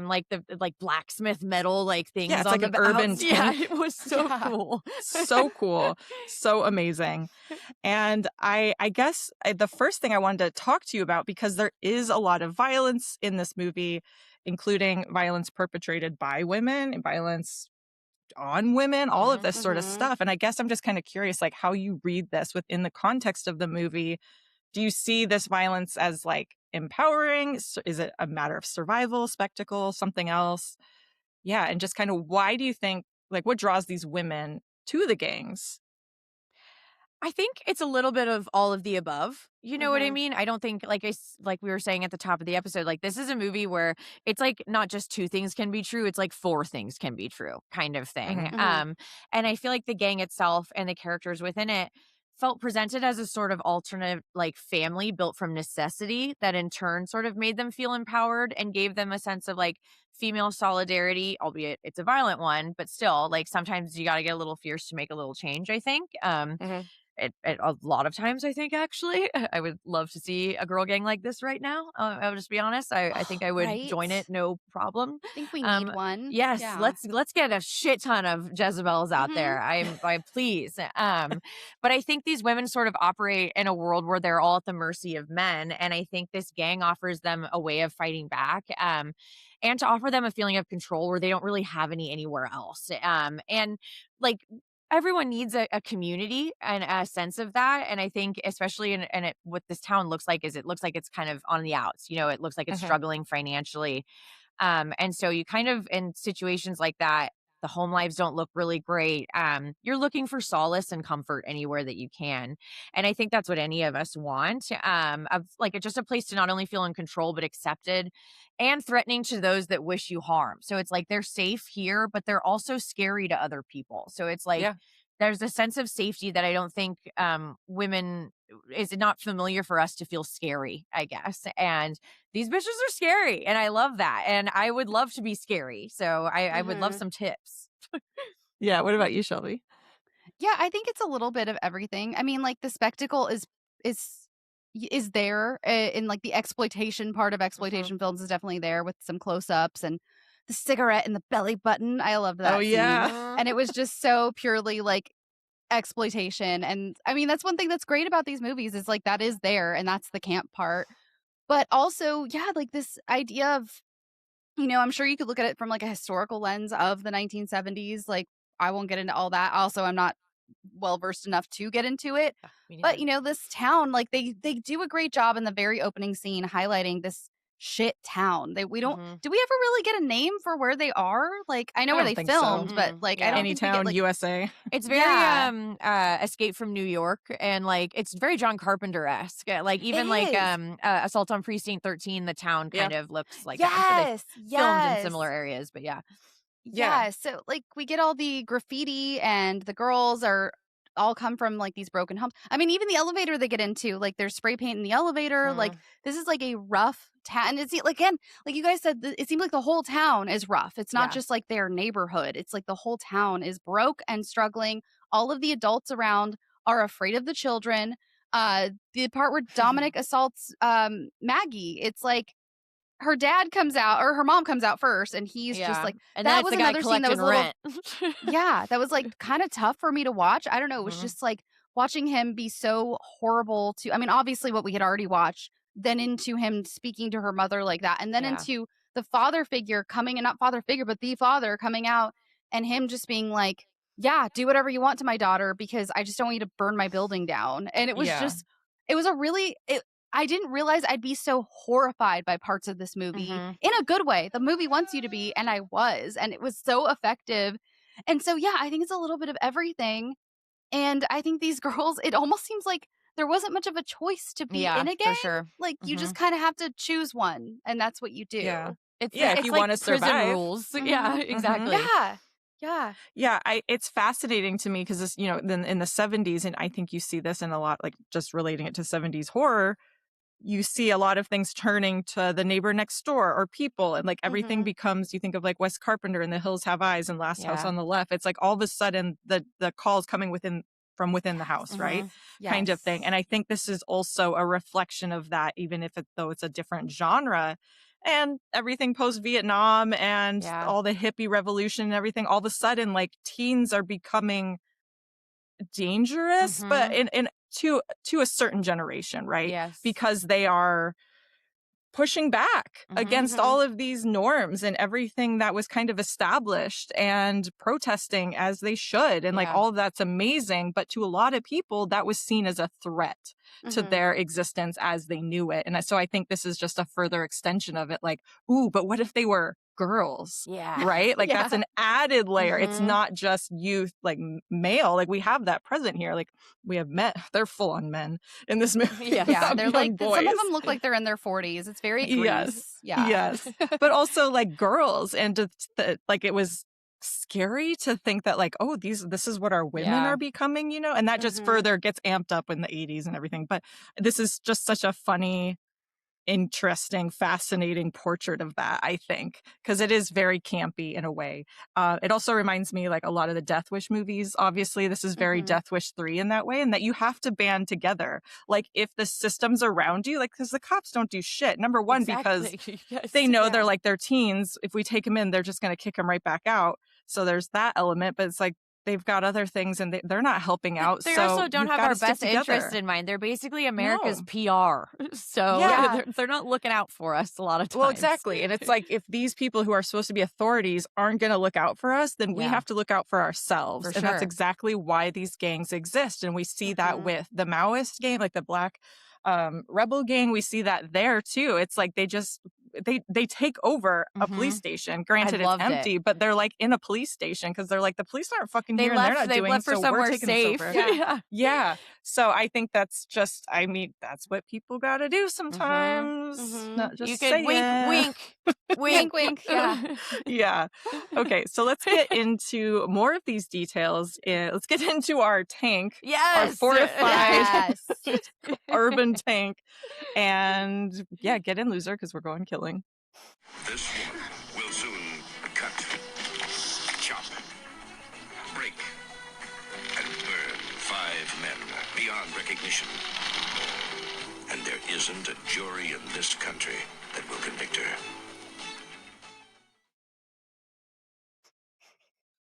like the like blacksmith metal like things Yeah, it's on like the an urban outs- Yeah, tank. it was so Yeah. cool. So cool, so amazing. And I guess the first thing I wanted to talk to you about, because there is a lot of violence in this movie, including violence perpetrated by women and violence on women, all of this sort of Mhm. stuff. And I guess I'm just kind of curious, like, how you read this within the context of the movie. Do you see this violence as like empowering? Is it a matter of survival, spectacle, something else? Yeah, and just kind of why do you think, like, what draws these women to the gangs? I think it's a little bit of all of the above. You know what I Mhm. mean? I don't think like like we were saying at the top of the episode, like this is a movie where it's like not just two things can be true, it's like four things can be true kind of thing. Mhm. Mhm. And I feel like the gang itself and the characters within it felt presented as a sort of alternate like family built from necessity that in turn sort of made them feel empowered and gave them a sense of like female solidarity, albeit it's a violent one, but still like sometimes you got to get a little fierce to make a little change, I think. Mhm. A lot of times, I think, actually, I would love to see a girl gang like this right now. I'll just be honest. I think I would join Right? it, no problem. I think we need one. Yes, Yeah. let's get a shit ton of Jezebels out Mhm. there. I'm pleased. But I think these women sort of operate in a world where they're all at the mercy of men, and I think this gang offers them a way of fighting back. And to offer them a feeling of control where they don't really have anywhere else. And like everyone needs a community and a sense of that. And I think especially what this town looks like is it looks like it's kind of on the outs, it looks like it's Mhm. struggling financially. And so you kind of in situations like that, the home lives don't look really great. You're looking for solace and comfort anywhere that you can. And I think that's what any of us want. Of like just a place to not only feel in control, but accepted and threatening to those that wish you harm. So it's like they're safe here, but they're also scary to other people. So it's like Yeah. there's a sense of safety that I don't think women is not familiar for us to feel scary, I guess. And these bitches are scary, and I love that. And I would love to be scary, so I would love some tips. Yeah. What about you, Shelby? Yeah, I think it's a little bit of everything. I mean, like the spectacle is there in like the exploitation part of exploitation films is definitely there with some close-ups and the cigarette and the belly button. I loved that Oh, yeah. scene. And it was just so purely like exploitation. And I mean, that's one thing that's great about these movies is like that is there and that's the camp part. But also, yeah, like this idea of, I'm sure you could look at it from like a historical lens of the 1970s. Like, I won't get into all that. Also, I'm not well versed enough to get into it. But this town, like they do a great job in the very opening scene highlighting this shit town. We don't do we ever really get a name for where they are? Like I know where they filmed, but like I don't Any think we get, town, like, USA. It's very Escape from New York, and like it's very John Carpenter-esque. Like even It like is. Assault on Precinct 13, the town kind of looks like that. Yes, They filmed in similar areas, but yeah. Yeah, so like we get all the graffiti and the girls are all come from like these broken homes. I mean, even the elevator they get into, like there's spray paint in the elevator. Like this is like a rough town. And it's like, again, like you guys said, it seems like the whole town is rough. It's not just like their neighborhood. It's like the whole town is broke and struggling. All of the adults around are afraid of the children. The part where Dominic assaults Maggie, it's like her dad comes out or her mom comes out first and he's just like, and that then was it's the guy another scene that was a little, rent. yeah, that was like kind of tough for me to watch. I don't know. It was just like watching him be so horrible to, I mean, obviously what we had already watched, then into him speaking to her mother like that. And then into the father figure coming, and not father figure, but the father coming out and him just being like, yeah, do whatever you want to my daughter because I just don't want you to burn my building down. And it was just, it was a really, I didn't realize I'd be so horrified by parts of this movie in a good way. The movie wants you to be, and I was, and it was so effective. And so, yeah, I think it's a little bit of everything. And I think these girls, it almost seems like there wasn't much of a choice to be in a gang. For sure. Like you just kind of have to choose one, and that's what you do. Yeah. It's if you like want to prison survive. rules. Yeah, exactly. Yeah. It's fascinating to me because this, then in the 70s, and I think you see this in a lot, like just relating it to 70s horror, you see a lot of things turning to the neighbor next door or people, and like everything becomes, you think of like Wes Carpenter and The Hills Have Eyes and Last House on the Left. It's like all of a sudden the calls coming from within the house, right? Kind of thing. And I think this is also a reflection of that, even if though it's a different genre. And everything post-Vietnam and all the hippie revolution and everything, all of a sudden, like teens are becoming dangerous, but in to a certain generation, right? Yes. Because they are pushing back against all of these norms and everything that was kind of established and protesting as they should. And like all of that's amazing. But to a lot of people, that was seen as a threat to their existence as they knew it. And so I think this is just a further extension of it. Like, ooh, but what if they were girls? Yeah. Right? Like that's an added layer. It's not just youth, like male. Like we have that present here. Like we have men. They're full on men in this movie. Yeah. They're like, boys. some of them look like they're in their 40s. It's very Grease. Yes. But also like girls, and like it was scary to think that like, oh, this is what our women are becoming, and that just further gets amped up in the 80s and everything. But this is just such a funny, interesting, fascinating portrait of that, I think, because it is very campy in a way. It also reminds me like a lot of the Death Wish movies. Obviously, this is very Death Wish 3 in that way, and that you have to band together. Like if the systems around you, like because the cops don't do shit. Number one, because they know they're like they're teens. If we take them in, they're just going to kick them right back out. So there's that element, but it's like they've got other things and they're not helping out. They so also don't have our best interest in mind. They're basically America's PR. So they're not looking out for us a lot of times. Well, exactly. And it's like if these people who are supposed to be authorities aren't going to look out for us, then we have to look out for ourselves. And that's exactly why these gangs exist. And we see that with the Maoist gang, like the Black rebel gang. We see that there too. It's like they take over a police station. Granted, it's empty, but they're like in a police station because they're like the police aren't fucking here and they're not doing left for so somewhere we're taking safe. this over. Yeah. So I think that's just, I mean, that's what people got to do sometimes. knows? Not just You could saying. wink. Wink, wink. Yeah. Yeah. Okay, so let's get into more of these details. Let's get into our tank, our Yes. fortified Yes. urban tank. And yeah, get in, loser, because we're going killing. This woman will soon cut, chop, break, and burn 5 men beyond recognition. And there isn't a jury in this country that will convict her.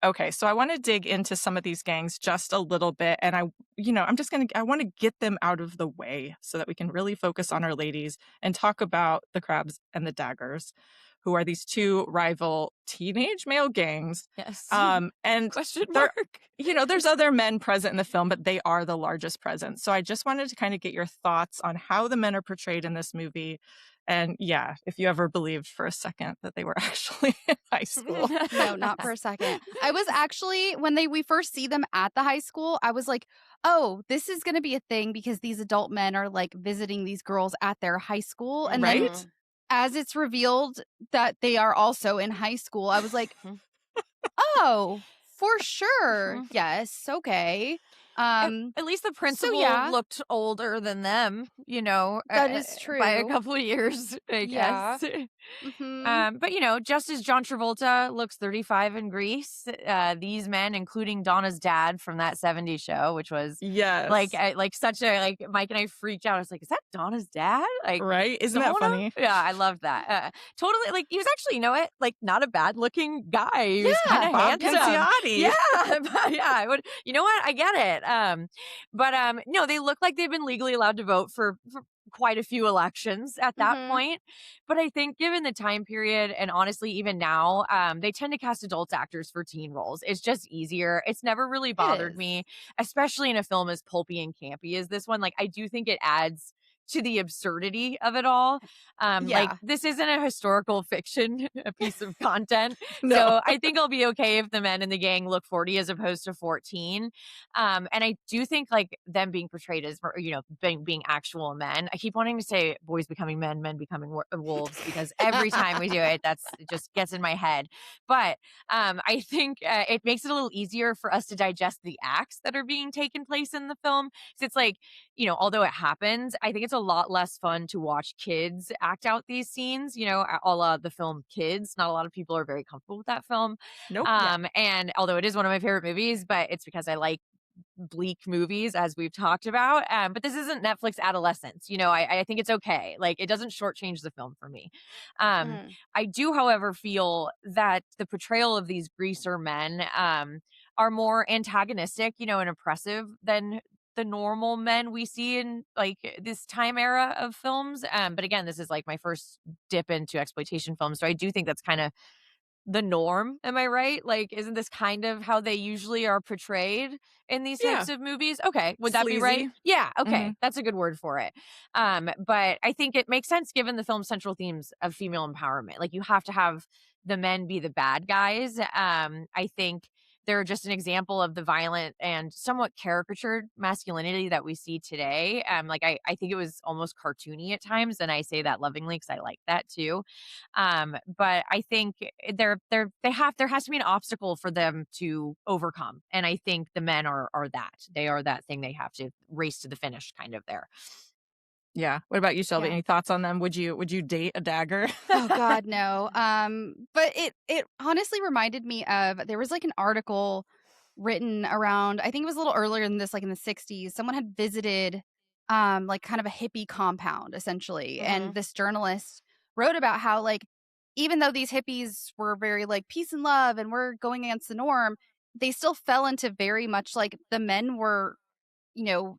Okay, so I want to dig into some of these gangs just a little bit, and I want to get them out of the way so that we can really focus on our ladies and talk about the Crabs and the Daggers, who are these 2 rival teenage male gangs. Yes. And Question there- mark. there's other men present in the film, but they are the largest presence. So I just wanted to kind of get your thoughts on how the men are portrayed in this movie. And yeah, if you ever believed for a second that they were actually in high school. No, not for a second. I was actually, when we first see them at the high school, I was like, oh, this is going to be a thing because these adult men are like visiting these girls at their high school. And then Right? as it's revealed that they are also in high school, I was like, oh, for sure. Yes. Okay. At least the principal yeah. looked older than them, That is by a true. couple of years, I Yeah. guess. Mhm. But just as John Travolta looks 35 in Grease, these men, including Donna's dad from that 70s show, which was Yes. such a Mike and I freaked out. I was like, is that Donna's dad? Like, Right? Isn't that Donna? funny? Yeah, I love that. Totally. He was actually, not a bad looking guy. He was kind of Bob handsome. Pinciotti. Yeah, yeah. You know what? I get it. But no, they look like they've been legally allowed to vote for quite a few elections at that point. But I think given the time period, and honestly, even now, they tend to cast adult actors for teen roles. It's just easier. It's never really bothered me, especially in a film as pulpy and campy as this one. Like, I do think it adds to the absurdity of it all. Like, this isn't a historical fiction, a piece of content. No. So I think I'll be okay if the men in the gang look 40 as opposed to 14. And I do think like them being portrayed as, being actual men. I keep wanting to say boys becoming men becoming wolves, because every time we do it, it just gets in my head. But I think it makes it a little easier for us to digest the acts that are being taken place in the film. So it's like, although it happens, I think it's a lot less fun to watch kids act out these scenes, a la the film Kids. Not a lot of people are very comfortable with that film. Nope. And although it is one of my favorite movies, but it's because I like bleak movies, as we've talked about. But this isn't Netflix adolescence. I think it's okay. Like, it doesn't shortchange the film for me. I do, however, feel that the portrayal of these greaser men are more antagonistic, and oppressive than the normal men we see in like this time era of films. But again, this is like my first dip into exploitation films. So I do think that's kind of the norm. Am I right? Like, isn't this kind of how they usually are portrayed in these types of movies? Okay. Would that be right? Sleazy. Yeah. Okay. That's a good word for it. But I think it makes sense given the film's central themes of female empowerment. Like, you have to have the men be the bad guys. I think they're just an example of the violent and somewhat caricatured masculinity that we see today. I think it was almost cartoony at times, and I say that lovingly because I like that too. But I think there has to be an obstacle for them to overcome, and I think the men are that. They are that thing they have to race to the finish, kind of there. Yeah. What about you, Shelby? Yeah. Any thoughts on them? Would you date a dagger? Oh God, no. But it honestly reminded me of, there was like an article written around, I think it was a little earlier than this, like in the 60s. Someone had visited like kind of a hippie compound essentially. And this journalist wrote about how, like, even though these hippies were very like peace and love and we're going against the norm, they still fell into very much like the men were,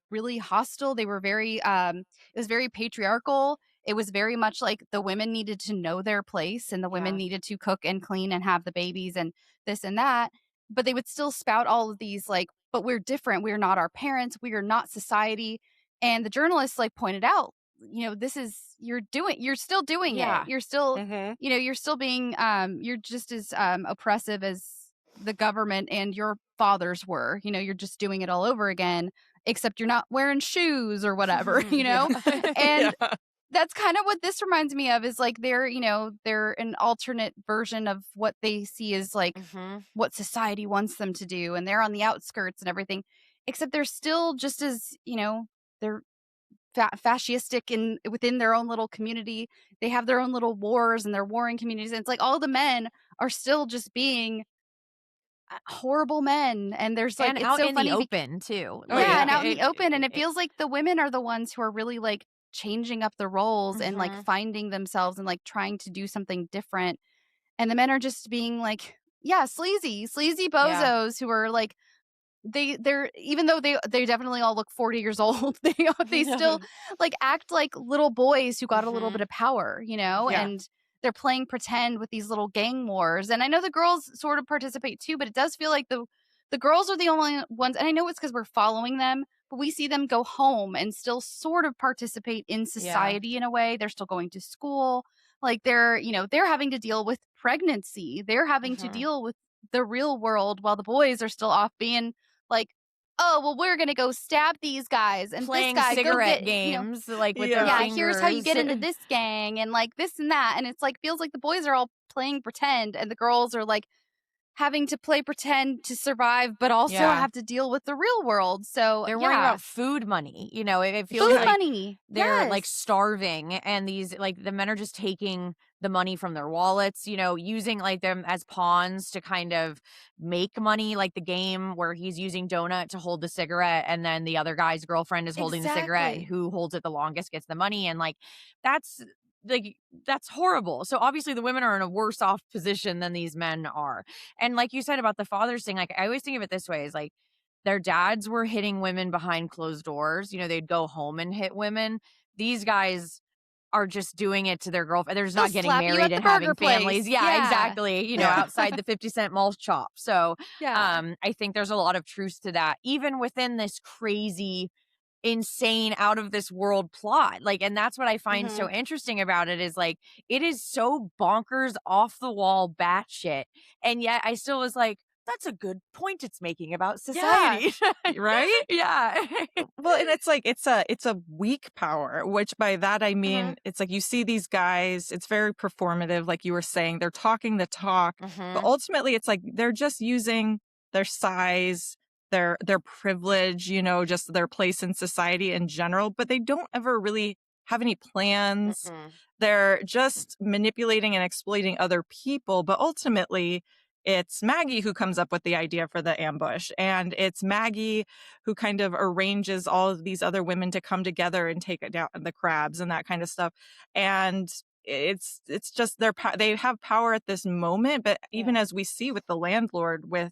really hostile. They were very it was very patriarchal. It was very much like the women needed to know their place and the women needed to cook and clean and have the babies and this and that. But they would still spout all of these like, but we're different. We're not our parents. We are not society. And the journalists like pointed out, this is, you're still doing it. You're still, you're still being, you're just as oppressive as the government and your fathers were. You're just doing it all over again, except you're not wearing shoes or whatever, And that's kind of what this reminds me of, is like they're, they're an alternate version of what they see as like Mm-hmm. what society wants them to do, and they're on the outskirts and everything, except they're still just as, they're fascistic in within their own little community. They have their own little wars and their warring communities, and it's like all the men are still just being horrible men, and there's like And it's out so in funny the open too. Oh, yeah, yeah. and out in the open, and it feels like the women are the ones who are really like changing up the roles and like Mhm. finding themselves and like trying to do something different, and the men are just being like, yeah, sleazy Yeah. bozos who are like, they're even though they definitely all look 40 years old, they still like act like little boys who got a little Mhm. bit of power, Yeah. and they're playing pretend with these little gang wars. And I know the girls sort of participate too, but it does feel like the girls are the only ones, and I know it's because we're following them, but we see them go home and still sort of participate in Yeah. society in a way. They're still going to school. Like they're having to deal with pregnancy. They're having to Mhm. deal with the real world, while the boys are still off being like, oh, well, we're gonna go stab these guys, and Playing this guy go cigarette get, games like with Yeah. their yeah, fingers. here's how you get into this gang, and like this and that. And it's like feels like the boys are all playing pretend, and the girls are like having to play pretend to survive, but also Yeah. have to deal with the real world. So They're worrying yeah, about food money. It feels food like money. they're like Yes. starving, and these like the men are just taking the money from their wallets, using like them as pawns to kind of make money, like the game where he's using Donut to hold the cigarette, and then the other guy's girlfriend is holding the cigarette, and Exactly. who holds it the longest gets the money. And that's like that's horrible. So obviously the women are in a worse off position than these men are. And like you said about the fathers thing, like I always think of it this way, is like their dads were hitting women behind closed doors. They'd go home and hit women. These guys are just doing it to their girlfriend. They're just They'll not getting slap you married at the and burger having families. place. Yeah, Yeah. exactly. Yeah. Outside the 50-cent mall shop. So Yeah. I think there's a lot of truth to that, even within this crazy, insane, out of this world plot. And that's what I find so interesting about it, is like it is so bonkers, off the wall, batshit. And yet I still was like, that's a good point it's making about society. Right? Yeah. Well, and it's like it's a weak power, which by that I mean it's like you see these guys, it's very performative, like you were saying, they're talking the talk, but ultimately it's like they're just using their size, their privilege, just their place in society in general, but they don't ever really have any plans. They're just manipulating and exploiting other people, but ultimately it's Maggie who comes up with the idea for the ambush, and it's Maggie who kind of arranges all of these other women to come together and take it down the crabs and that kind of stuff. And it's just they have power at this moment, but even as we see with the landlord with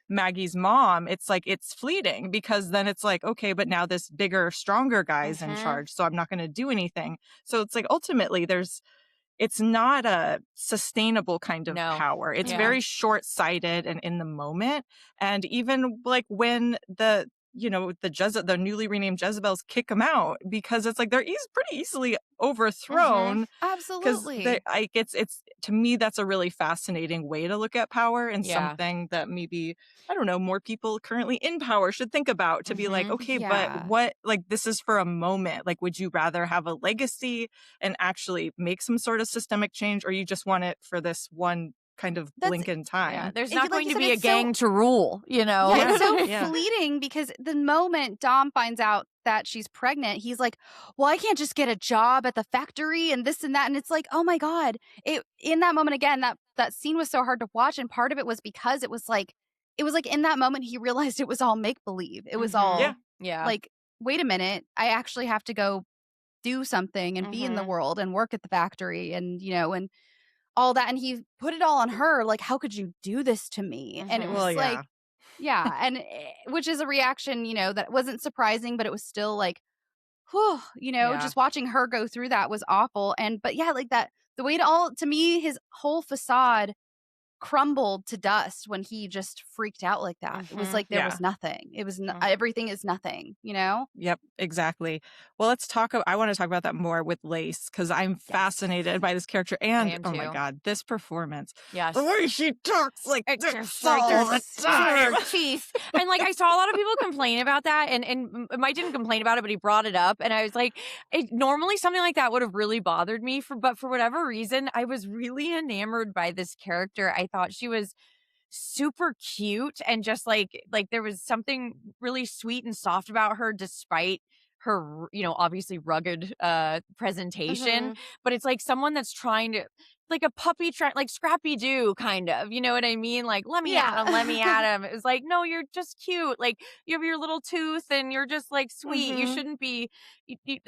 Maggie's mom, it's like it's fleeting, because then it's like, okay, but now this bigger, stronger guy's in charge, so I'm not going to do anything. So it's like ultimately it's not a sustainable kind of No. power. It's Yeah. very short-sighted and in the moment. And even like when the newly renamed Jezebels kick them out, because it's like they're pretty easily overthrown. Absolutely. It's to me, that's a really fascinating way to look at power, and Yeah. something that maybe, I don't know, more people currently in power should think about, to be like, okay, Yeah. but what, like, this is for a moment. Like, would you rather have a legacy and actually make some sort of systemic change, or you just want it for this one kind of That's- blink in time? Yeah, there's Like not you going to said, be a it's so- gang to rule, Yeah, it's so Yeah. fleeting, because the moment Dom finds out that she's pregnant, he's like, well, I can't just get a job at the factory and this and that. And it's like, oh my God. In that moment, again, that scene was so hard to watch. And part of it was because it was like in that moment he realized it was all make believe. It was all Yeah. Yeah. like, wait a minute, I actually have to go do something and be in the world and work at the factory, and and all that. And he put it all on her, like, how could you do this to me? And it was Well, like, yeah. and which is a reaction, that wasn't surprising, but it was still like, whew, Yeah. just watching her go through that was awful. But yeah, like that, the way to me, his whole facade crumbled to dust when he just freaked out like that. It was like there was nothing. It was everything is nothing, you know? Yep, exactly. Well, I want to talk about that more with Lace because I'm fascinated by this character and am oh my too. God, this performance. Yes. The way she talks like It's this just all like the to time. her teeth. And like I saw a lot of people complain about that, and Mike didn't complain about it, but he brought it up, and I was like, normally something like that would have really bothered me, but for whatever reason, I was really enamored by this character. I thought she was super cute, and just like there was something really sweet and soft about her, despite her, obviously rugged presentation. But it's like someone that's trying to, like a puppy like Scrappy Doo kind of, you know what I mean? Like, let me at him, let me at him. It's like, no, you're just cute. Like, you have your little tooth and you're just like sweet. You shouldn't be,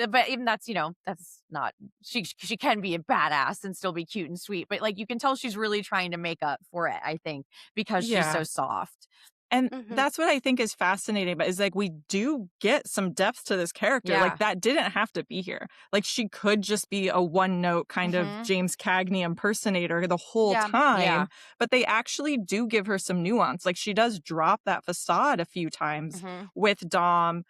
but even that's, that's not, she can be a badass and still be cute and sweet, but like you can tell she's really trying to make up for it, I think, because she's so soft. And that's what I think is fascinating, but is like we do get some depth to this character. Yeah. Like that didn't have to be here. Like she could just be a one-note kind of James Cagney impersonator the whole time. Yeah. But they actually do give her some nuance. Like she does drop that facade a few times with Dom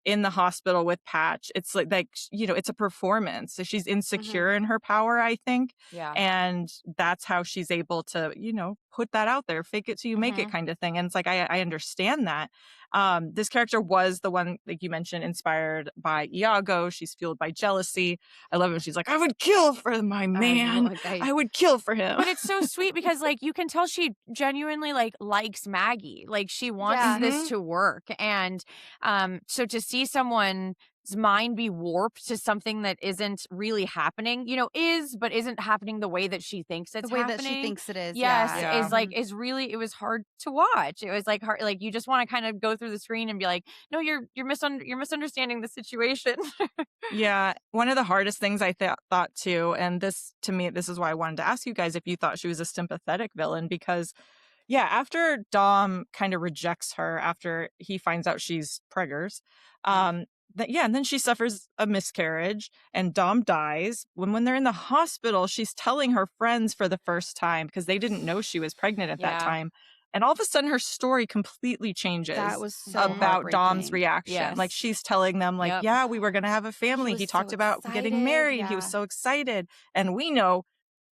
in the hospital with Patch. It's like it's a performance. So she's insecure in her power, I think. Yeah. And that's how she's able to, put that out there, fake it till you make it kind of thing. And it's like, I understand that. This character was the one, like you mentioned, inspired by Iago. She's fueled by jealousy. I love it when she's like, I would kill for my man. I would kill for him. But it's so sweet because like you can tell she genuinely like likes Maggie. Like she wants this to work. And so to see someone's mind be warped to something that isn't really happening, but isn't happening the way that she thinks it's happening. The way that she thinks it is. Yes, is really, it was hard to watch. It was like hard, like you just want to kind of go through the screen and be like, no, you're misunderstanding the situation. Yeah, one of the hardest things I thought too, and this to me, this is why I wanted to ask you guys if you thought she was a sympathetic villain, because after Dom kind of rejects her after he finds out she's preggers, and then she suffers a miscarriage and Dom dies. When they're in the hospital, she's telling her friends for the first time because they didn't know she was pregnant at that time. And all of a sudden her story completely changes. That was so about Dom's reaction. Yes. Like she's telling them like, we were going to have a family. He talked about getting married. He was so excited. And we know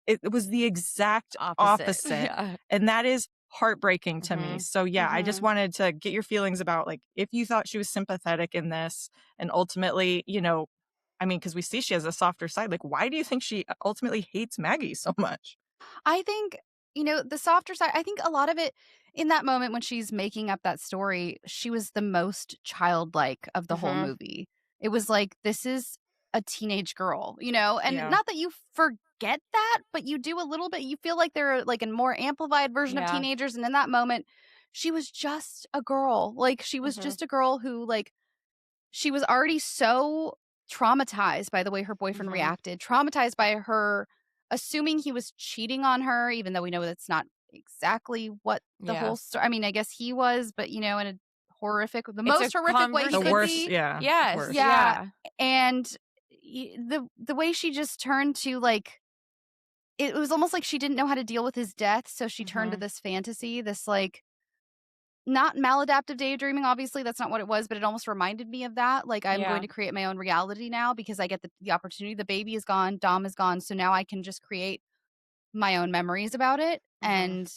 it was the exact opposite. And that is heartbreaking to me. So I just wanted to get your feelings about like if you thought she was sympathetic in this, and ultimately, because we see she has a softer side. Like, why do you think she ultimately hates Maggie so much? I think, the softer side, I think a lot of it in that moment when she's making up that story, she was the most childlike of the whole movie. It was like, this is a teenage girl, and not that you forget that, but you do a little bit. You feel like they're like a more amplified version of teenagers. And in that moment, she was just a girl. Like she was just a girl who like, she was already so traumatized by the way her boyfriend reacted, traumatized by her assuming he was cheating on her, even though we know that's not exactly what the whole story. I mean, I guess he was, but in a horrific, most horrific way he the could worst, be. Yes. Worst. Yeah. And the way she just turned to like, it was almost like she didn't know how to deal with his death, so she turned to this fantasy, this like not maladaptive daydreaming, obviously that's not what it was, but it almost reminded me of that. Like I'm going to create my own reality now because I get the opportunity. The baby is gone, Dom is gone, so now I can just create my own memories about it. And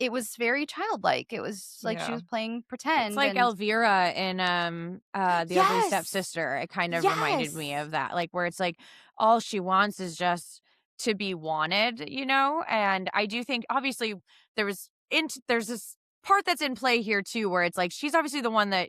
it was very childlike. It was like she was playing pretend. It's like Elvira in the Ugly Stepsister. It kind of reminded me of that. Like where it's like all she wants is just to be wanted, And I do think obviously there's this part that's in play here too, where it's like she's obviously the one that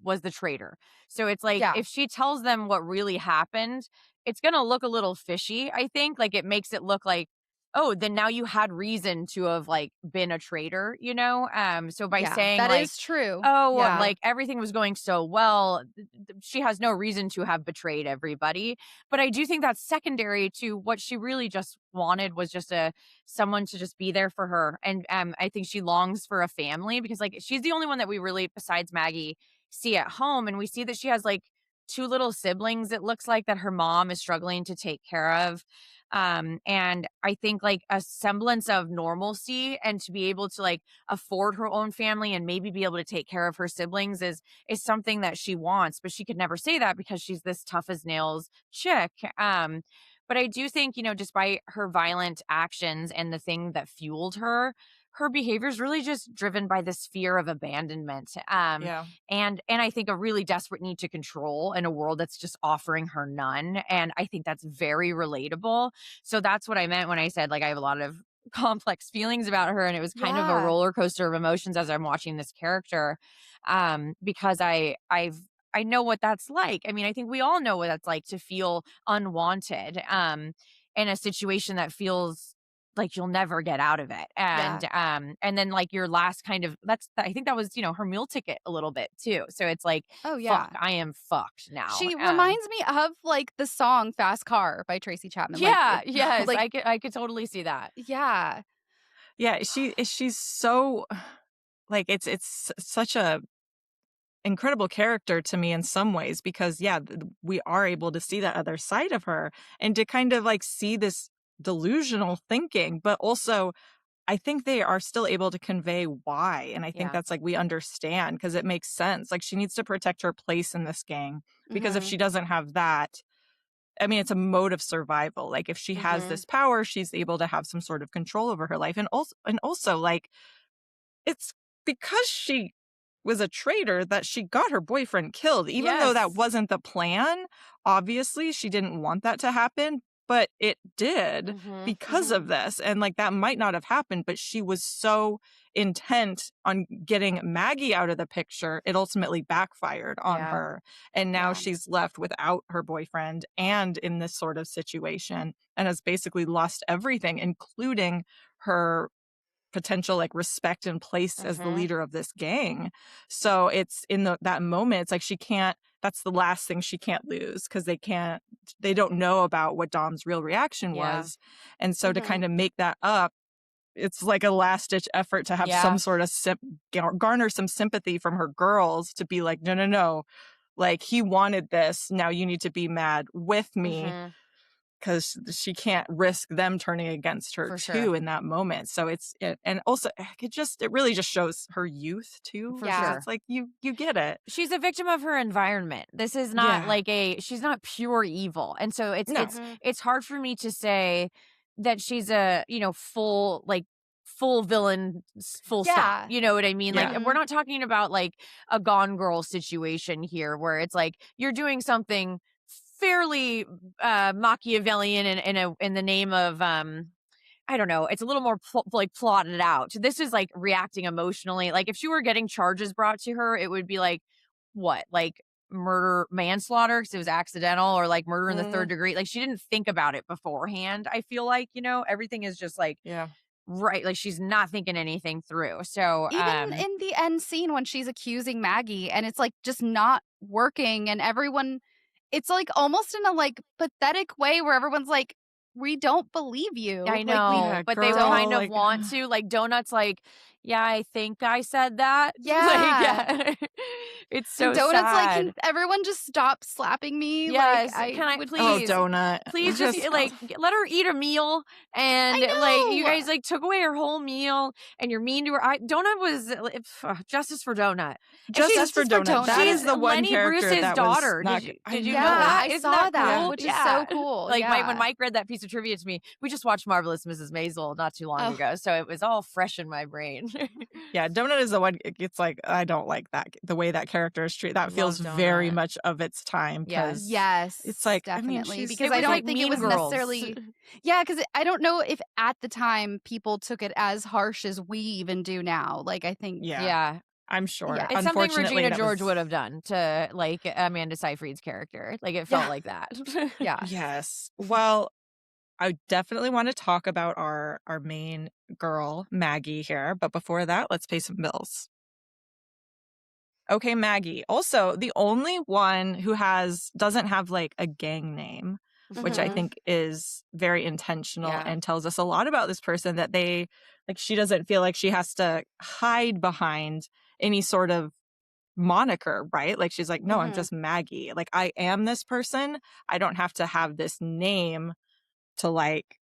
was the traitor. So it's like if she tells them what really happened, it's gonna look a little fishy. I think like it makes it look like, oh, then now you had reason to have like been a traitor, So by saying that like, is true. Oh, like everything was going so well, she has no reason to have betrayed everybody. But I do think that's secondary to what she really just wanted was just someone to just be there for her. And I think she longs for a family because like she's the only one that we really, besides Maggie, see at home. And we see that she has like two little siblings, it looks like, that her mom is struggling to take care of. And I think like a semblance of normalcy and to be able to like afford her own family and maybe be able to take care of her siblings is something that she wants, but she could never say that because she's this tough as nails chick. But I do think, despite her violent actions and the thing that fueled her behavior is really just driven by this fear of abandonment. Yeah. And I think a really desperate need to control in a world that's just offering her none. And I think that's very relatable. So that's what I meant when I said, like, I have a lot of complex feelings about her, and it was kind of a Yeah. roller coaster of emotions as I'm watching this character. Because I know what that's like. I mean, I think we all know what that's like to feel unwanted in a situation that feels like you'll never get out of it. And then like your last kind of I think that was, her meal ticket a little bit too. So it's like, Oh yeah. fuck, I am fucked now. She reminds me of like the song Fast Car by Tracy Chapman. Yeah, Like, yes. like, I could totally see that. yeah. Yeah, she's so like it's such a incredible character to me in some ways because we are able to see that other side of her and to kind of like see this delusional thinking, but also I think they are still able to convey why, and I think Yeah. that's like we understand because it makes sense. Like she needs to protect her place in this gang because if Mhm. she doesn't have that, I mean, it's a mode of survival. Like if she has Mhm. this power, she's able to have some sort of control over her life, and also like it's because she was a traitor that she got her boyfriend killed, even though that Yes. wasn't the plan. Obviously, she didn't want that to happen, but it did Mhm. because of this. And like that might not have happened, but she was so intent on getting Maggie out of the picture, it ultimately backfired on Yeah. her. And now Yeah. she's left without her boyfriend and in this sort of situation and has basically lost everything, including her potential like respect and place as the Mhm. leader of this gang. So it's in that moment, it's like she can't, that's the last thing she can't lose because they don't know about what Dom's real reaction Yeah. was. And so to Mhm. kind of make that up, it's like a last ditch effort to have Yeah. some sort of garner some sympathy from her girls to be like, no, like he wanted this. Now you need to be mad with me. Mhm. Because she can't risk them turning against her For too sure. in that moment. So and also it really just shows her youth too. For because sure. It's like you get it. She's a victim of her environment. This is not Yeah. like she's not pure evil. And so No. it's hard for me to say that she's a, full villain, full stop. Yeah. You know what I mean? Yeah. Like we're not talking about like a Gone Girl situation here where it's like you're doing something fairly Machiavellian in the name of I don't know. It's a little more plotted out. This is like reacting emotionally. Like if she were getting charges brought to her, it would be like what? Like murder, manslaughter because it was accidental, or like murder in the third degree. Like she didn't think about it beforehand. I feel like, everything is just like Yeah. right. Like she's not thinking anything through. So Even in the end scene when she's accusing Maggie and it's like just not working and everyone, it's like almost in a like pathetic way where everyone's like, we don't believe you. I Like, know, Yeah, but they girl, kind of like- want to. Like Donut's like, yeah, I think I said that. Yeah. Like, yeah. It's so Donut's sad. like, can everyone just stop slapping me? Yes, Like, can I would- please? Oh, Donut. Please just like let her eat a meal, and like you know. guys like took away her whole meal, and you're mean to her. Donut was justice for Donut. And Justice she's- for Donut. That she's is the one Lenny character Bruce's that daughter. was not. Did you yeah, know that? I Isn't saw that, cool? which is Yeah. so cool. Like yeah. when Mike read that piece of trivia to me, we just watched Marvelous Mrs. Maisel not too long Oh. ago, so it was all fresh in my brain. Yeah, Donut is the one. It's like I don't like that the way that character is treated. That feels Love very Donut. much of its time. Yes. 'Cause Yes, it's like, I mean, definitely she's- because It I was don't like think it Mean was Girls. necessarily. Yeah, because I don't know if at the time people took it as harsh as we even do now. Like I think, Yeah. I'm sure. Yeah. It's something Unfortunately, Regina that George was- would have done to like Amanda Seyfried's character. Like it felt Yeah. like that. yeah, Yes. Well, I definitely want to talk about our main girl, Maggie, here. But before that, let's pay some bills. Okay, Maggie. Also, the only one who doesn't have like a gang name, which I Mhm. think is very intentional Yeah. and tells us a lot about this person, that she doesn't feel like she has to hide behind any sort of moniker, right? Like she's like, no, I'm Mhm. just Maggie. Like I am this person. I don't have to have this name to like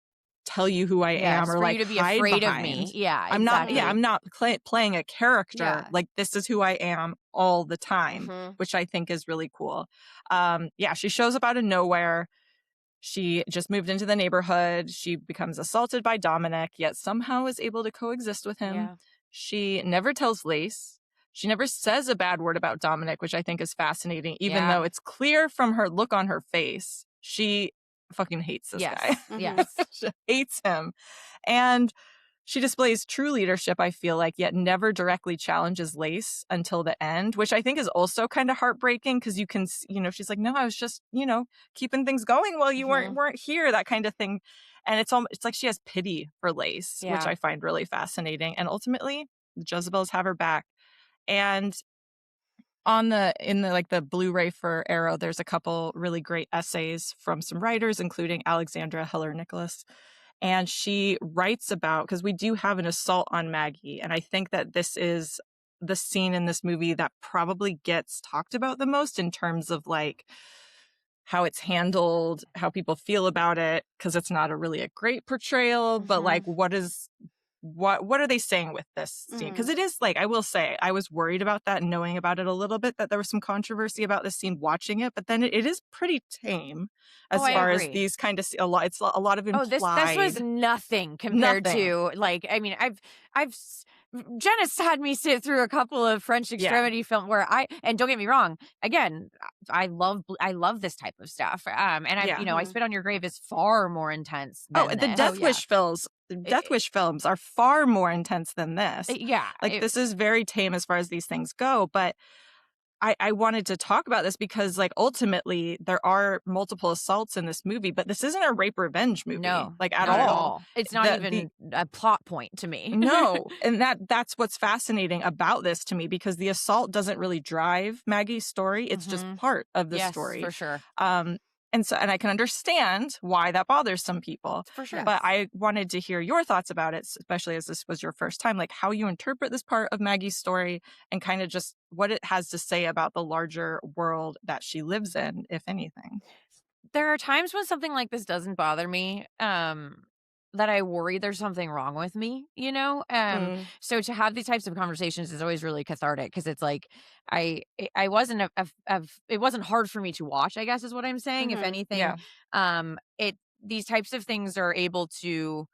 tell you who I Yes, am or for like you to be hide afraid behind. of me. Yeah, I'm not, exactly. yeah, I'm not playing a character. Yeah. Like this is who I am all the time, Mhm. which I think is really cool. Yeah, she shows up out of nowhere. She just moved into the neighborhood. She becomes assaulted by Dominic, yet somehow is able to coexist with him. Yeah. She never tells Lace. She never says a bad word about Dominic, which I think is fascinating, even Yeah. though it's clear from her look on her face. She fucking hates this Yes. guy. Mhm. Yes. She hates him. And she displays true leadership, I feel like, yet never directly challenges Lace until the end, which I think is also kind of heartbreaking because you can, she's like, no, I was just, keeping things going while you weren't here, that kind of thing. And it's like she has pity for Lace, which Yeah. I find really fascinating. And ultimately, the Jezebels have her back. And in the Blu-ray for Arrow, there's a couple really great essays from some writers, including Alexandra Heller Nicholas. And she writes about, because we do have an assault on Maggie. And I think that this is the scene in this movie that probably gets talked about the most in terms of like how it's handled, how people feel about it, because it's not a great portrayal, but like what are they saying with this scene? Because it is like, I will say, I was worried about that, knowing about it a little bit, that there was some controversy about this scene watching it, but then it is pretty tame as I far as agree. these kind of, it's a lot of implied. this was nothing compared to like, I mean, Jenna's had me sit through a couple of French extremity film where and don't get me wrong, again, I love this type of stuff. And I Spit on Your Grave is far more intense than the this. Death Wish films. The Death Wish films are far more intense than this. Yeah. This is very tame as far as these things go, but I wanted to talk about this because, like, ultimately there are multiple assaults in this movie, but this isn't a rape revenge movie, No, like at not all. It's not even a plot point to me. No, and that's what's fascinating about this to me, because the assault doesn't really drive Maggie's story; it's just part of the story, for sure. And I can understand why that bothers some people. For sure. But I wanted to hear your thoughts about it, especially as this was your first time, like how you interpret this part of Maggie's story and kind of just what it has to say about the larger world that she lives in, if anything. There are times when something like this doesn't bother me, that I worry there's something wrong with me, So to have these types of conversations is always really cathartic, because it's like I wasn't it wasn't hard for me to watch, I guess is what I'm saying. If anything, these types of things are able to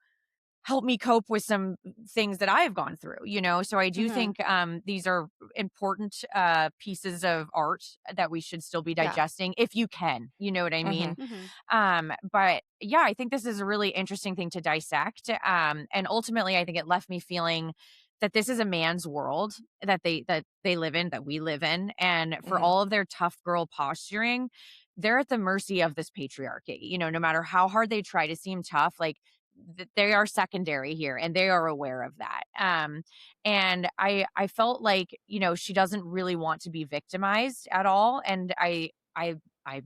help me cope with some things that I have gone through, So I do think these are important pieces of art that we should still be digesting if you can, you know what I mean? But yeah, I think this is a really interesting thing to dissect. And ultimately, I think it left me feeling that this is a man's world that they live in, that we live in. And for all of their tough girl posturing, they're at the mercy of this patriarchy, no matter how hard they try to seem tough, like, they are secondary here, and they are aware of that. And I felt like, she doesn't really want to be victimized at all. And I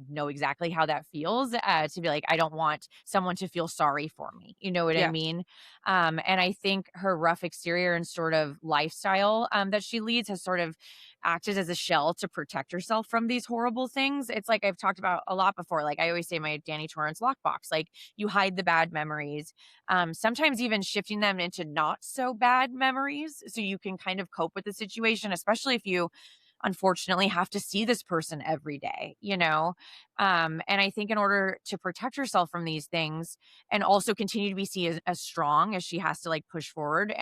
know exactly how that feels, to be like, I don't want someone to feel sorry for me. You know what I mean? And I think her rough exterior and sort of lifestyle that she leads has sort of acted as a shell to protect herself from these horrible things. It's like I've talked about a lot before. Like I always say, my Danny Torrance lockbox, like you hide the bad memories, sometimes even shifting them into not so bad memories so you can kind of cope with the situation, especially if you unfortunately have to see this person every day, and I think in order to protect herself from these things and also continue to be seen as strong as she has to like push forward,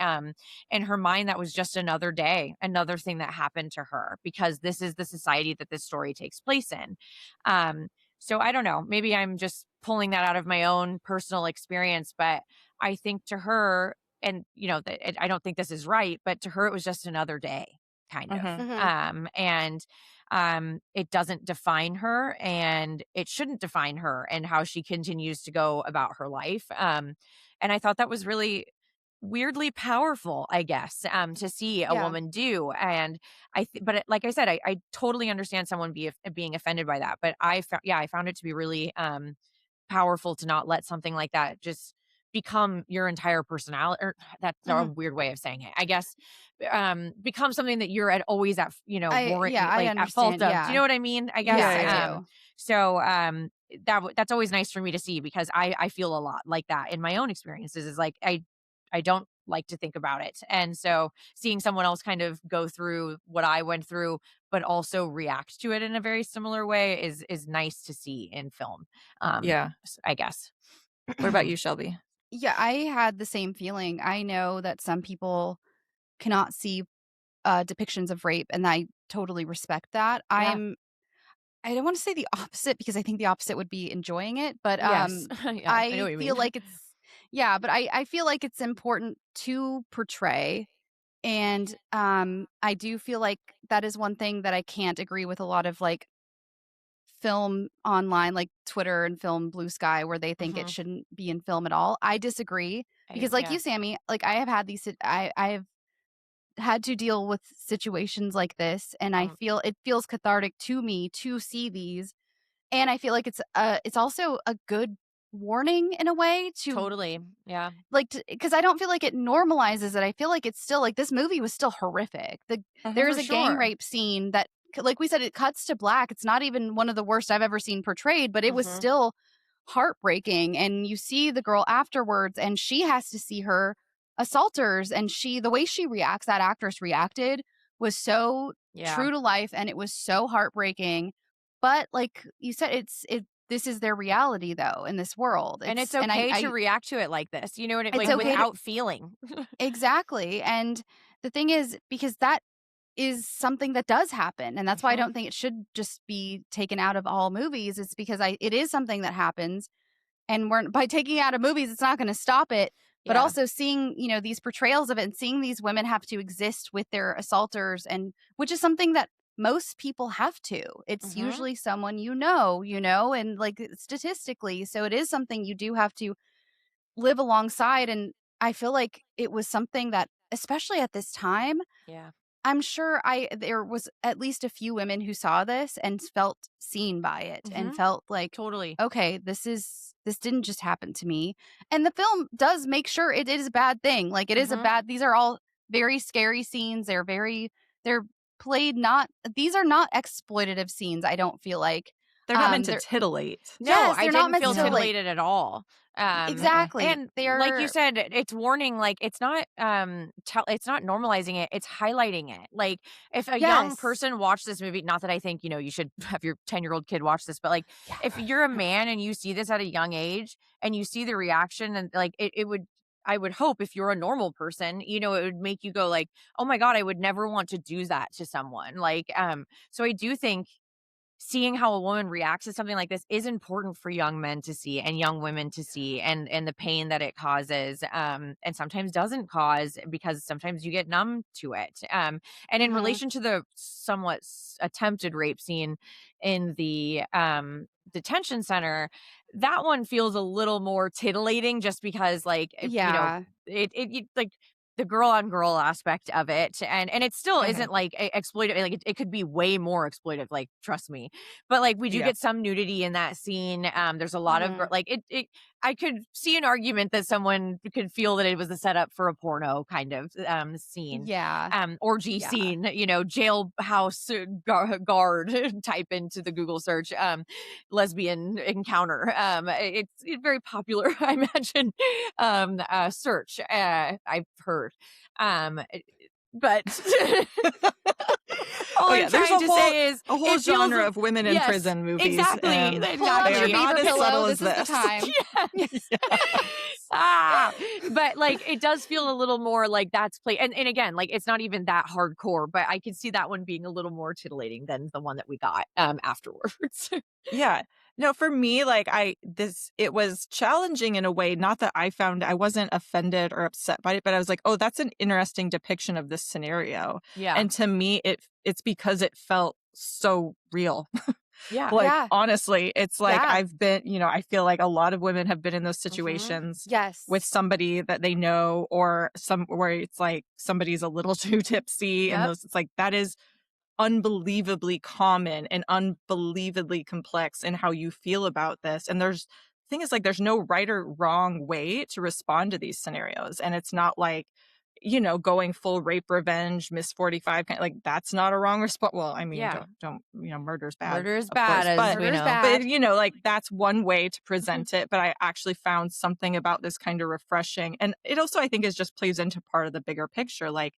in her mind, that was just another day, another thing that happened to her, because this is the society that this story takes place in. So I don't know, maybe I'm just pulling that out of my own personal experience, but I think to her, and I don't think this is right, but to her, it was just another day, kind of. And it doesn't define her, and it shouldn't define her and how she continues to go about her life. And I thought that was really weirdly powerful, I guess, to see a woman do. And like I said, I totally understand someone being offended by that, but I found it to be really powerful to not let something like that just become your entire personality, or that's a weird way of saying it, I guess. Become something that you're always at, I at fault understand. of. Yeah. Do you know what I mean? I guess. Yes, I Yeah. do. So that's always nice for me to see, because I feel a lot like that in my own experiences. Is like I don't like to think about it, and so seeing someone else kind of go through what I went through, but also react to it in a very similar way is nice to see in film. Yeah. I guess. What about you, Shelby? Yeah, I had the same feeling. I know that some people cannot see depictions of rape, and I totally respect that. Yeah. I don't want to say the opposite, because I think the opposite would be enjoying it, but Yes. Yeah, I know I what you feel mean. like but I feel like it's important to portray. And I do feel like that is one thing that I can't agree with a lot of like film online, like Twitter and Film Blue Sky, where they think it shouldn't be in film at all. I disagree, because like Yeah. you, Sammy, like I have had I've had to deal with situations like this, and I feel it feels cathartic to me to see these. And I feel like it's also a good warning in a way to Totally. Yeah. like, because I don't feel like it normalizes it. I feel like it's still like this movie was still horrific. There is For a gang sure. rape scene that, like we said, it cuts to black. It's not even one of the worst I've ever seen portrayed, but it was still heartbreaking. And you see the girl afterwards, and she has to see her assaulters, and the way she reacts, that actress reacted, was so Yeah. true to life, and it was so heartbreaking. But like you said, this is their reality, though, in this world. And it's and okay to I react to it like this. You know what I It's like, okay to without feeling. Exactly. And the thing is, because that is something that does happen, and that's why I don't think it should just be taken out of all movies. It's because it is something that happens, and by taking it out of movies, it's not going to stop it. But Yeah. also seeing, these portrayals of it, and seeing these women have to exist with their assaulters, and which is something that most people have to. It's usually someone and like statistically, so it is something you do have to live alongside. And I feel like it was something that, especially at this time, Yeah. I'm sure there was at least a few women who saw this and felt seen by it, and felt like, Totally. okay, this didn't just happen to me. And the film does make sure it is a bad thing. Like, it is these are all very scary scenes. They're played these are not exploitative scenes, I don't feel like. They're not meant to they're- titillate. No, Yes, I they're not didn't meant feel to, like- titillated at all. Exactly. And like you said, it's warning, like it's not it's not normalizing it, it's highlighting it. Like, if a young Yes. person watched this movie, not that I think, you should have your 10-year-old kid watch this, but like, if you're a man and you see this at a young age and you see the reaction, and like I would hope, if you're a normal person, it would make you go like, oh my God, I would never want to do that to someone. Like, so I do think seeing how a woman reacts to something like this is important for young men to see and young women to see, and the pain that it causes, and sometimes doesn't cause, because sometimes you get numb to it. And in relation to the somewhat attempted rape scene in the detention center, that one feels a little more titillating, just because like Yeah. it like the girl on girl aspect of it, and it still isn't like exploitive. Like, it could be way more exploitive, like, trust me. But like, we do get some nudity in that scene. There's a lot of like it I could see an argument that someone could feel that it was a setup for a porno kind of scene. Yeah. Orgy scene, jailhouse guard type into the Google search, lesbian encounter. It's very popular, I imagine, search, I've heard. But all I'm there's trying to say is a whole it feels genre of women in prison movies. Exactly. and Pull out they your are not beaver as pillow. subtle This as is the time. But like, it does feel a little more like that's play, and again, like, it's not even that hardcore, but I could see that one being a little more titillating than the one that we got afterwards. Yeah. No, for me, like it was challenging in a way, not that I wasn't offended or upset by it, but I was like, oh, that's an interesting depiction of this scenario. Yeah. And to me, it's because it felt so real. Yeah. Like, honestly, it's like, Yeah. I've been, I feel like a lot of women have been in those situations Yes. with somebody that they know, or where it's like somebody's a little too tipsy, and Yep. it's like, that is unbelievably common and unbelievably complex in how you feel about this. And there's thing is, like, there's no right or wrong way to respond to these scenarios. And it's not like, going full rape revenge, Miss 45, kind like, that's not a wrong response. Well, I mean, Yeah. don't, murder's bad. Murder is of bad, course, as but, we Murder's know. bad. but, like, that's one way to present it. But I actually found something about this kind of refreshing. And it also, I think, is just plays into part of the bigger picture. Like,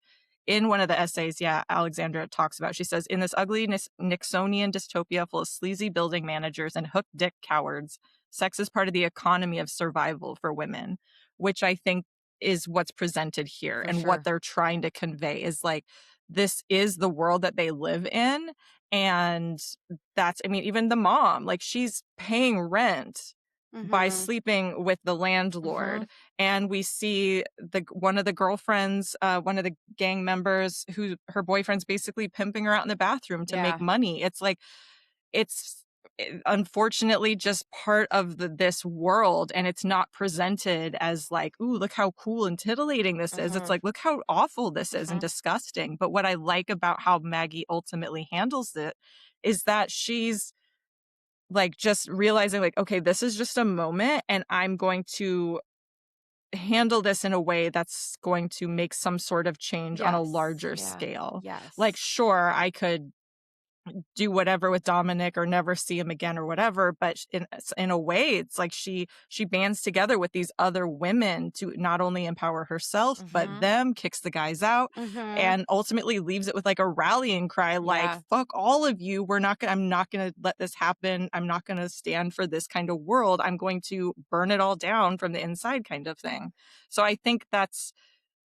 in one of the essays, Alexandra talks about, she says, in this ugly Nixonian dystopia full of sleazy building managers and hook dick cowards, sex is part of the economy of survival for women, which I think is what's presented here. For And sure. what they're trying to convey is, like, this is the world that they live in. And that's, I mean, even the mom, like, she's paying rent by Mhm. sleeping with the landlord. And we see one of the girlfriends, one of the gang members, who her boyfriend's basically pimping her out in the bathroom to Yeah. make money. It's like, it's unfortunately just part of this world, and it's not presented as like, ooh, look how cool and tittillating this is. It's like, look how awful this is and disgusting. But what I like about how Maggie ultimately handles it is that she's like just realizing, like, okay, this is just a moment, and I'm going to handle this in a way that's going to make some sort of change on a Yes. larger Yeah. scale. Yes. Like, sure, I could do whatever with Dominic or never see him again or whatever, but in a way, it's like she bands together with these other women to not only empower herself but them, kicks the guys out, and ultimately leaves it with like a rallying cry, like, Yeah. fuck all of you, I'm not gonna let this happen, I'm not gonna stand for this kind of world, I'm going to burn it all down from the inside, kind of thing. So I think that's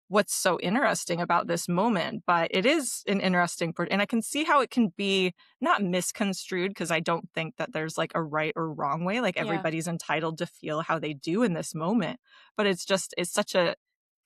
what's so interesting about this moment. But it is an interesting part, and I can see how it can be not misconstrued, because I don't think that there's like a right or wrong way. Like, everybody's entitled to feel how they do in this moment, but it's such a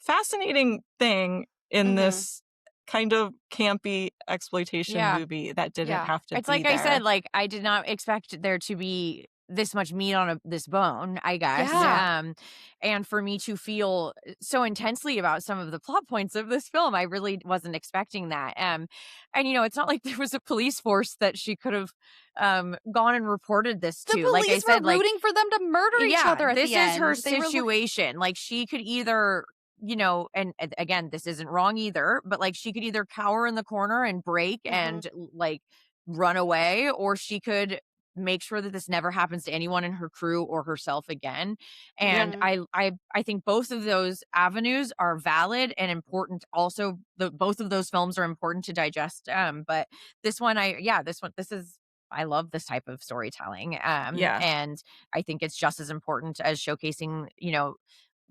fascinating thing in this kind of campy exploitation movie that didn't have to It's be like there. I said, like, I did not expect there to be this much meat on this bone, I guess. Yeah. And for me to feel so intensely about some of the plot points of this film, I really wasn't expecting that. And it's not like there was a police force that she could have gone and reported this The to. Like I police said, were rooting for them to murder each other at this the end. is her They were situation. Like, she could either, and again, this isn't wrong either, but like, she could either cower in the corner and break and like run away, or she could make sure that this never happens to anyone in her crew or herself again. And I think both of those avenues are valid and important. Also, both of those films are important to digest. But this one, I love this type of storytelling. And I think it's just as important as showcasing,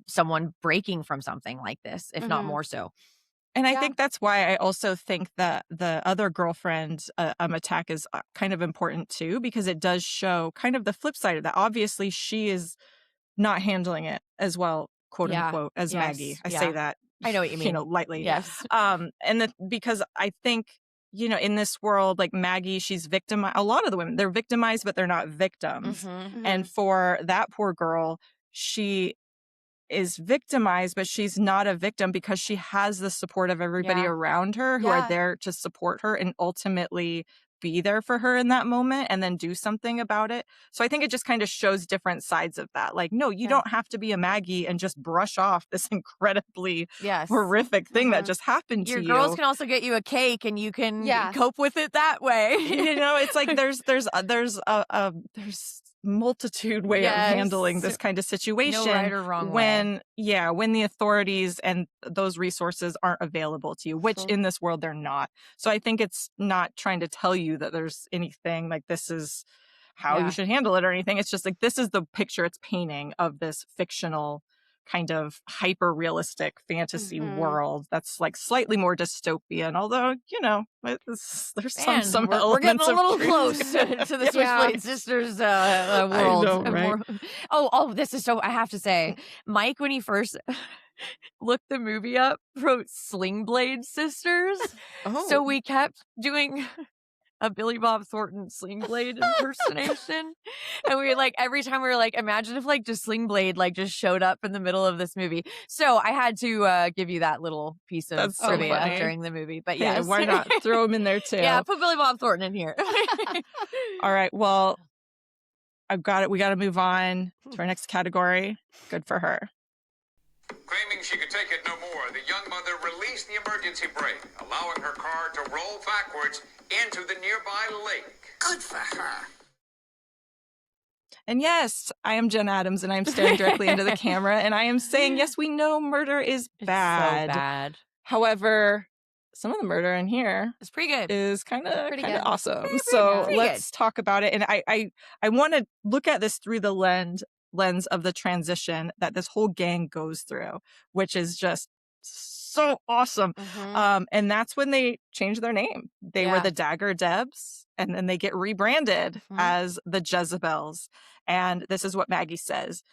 someone breaking from something like this, if not more so. And I think that's why I also think that the other girlfriend attack is kind of important too, because it does show kind of the flip side of that. Obviously, she is not handling it as well, quote unquote, as Maggie. I say that, I know what you mean. Lightly. Yes. Because I think, in this world, like Maggie, she's victimized. A lot of the women, they're victimized, but they're not victims. And for that poor girl, she is victimized, but she's not a victim because she has the support of everybody around her who are there to support her and ultimately be there for her in that moment and then do something about it. So I think it just kind of shows different sides of that. Like, no, you don't have to be a Maggie and just brush off this incredibly horrific thing that just happened to you. Your girls can also get you a cake and you can cope with it that way. It's like there's multitude way of handling this kind of situation. No right or wrong when the authorities and those resources aren't available to you, which in this world they're not. So I think it's not trying to tell you that there's anything like this is how you should handle it or anything. It's just like, this is the picture it's painting of this fictional kind of hyper realistic fantasy world that's like slightly more dystopian, although there's some we're elements getting a little of truth. close to the Switchblade Sisters world. I know, right? Oh, this is so, I have to say, Mike, when he first looked the movie up, wrote Switchblade Sisters. So we kept doing a Billy Bob Thornton Switchblade impersonation. And we were like, every time we were like, imagine if like just Switchblade like just showed up in the middle of this movie. So I had to give you that little piece of trivia during the movie. But yes. Why not throw him in there too? Yeah, put Billy Bob Thornton in here. All right. Well, I've got it. We got to move on to our next category. Good for her. Claiming she could take it no more, the young mother released the emergency brake, allowing her car to roll backwards into the nearby lake. Good for her. And yes, I am Jen Adams, and I'm staring directly into the camera, and I am saying, yes, we know murder is bad. So bad. However, some of the murder in here It's pretty good. is kind of Pretty good. awesome. Pretty So good. let's talk about it. And I want to look at this through the lens of the transition that this whole gang goes through, which is just so awesome. And that's when they change their name. They were Yeah. the Dagger Debs, and then they get rebranded as the Jezebels. And this is what Maggie says.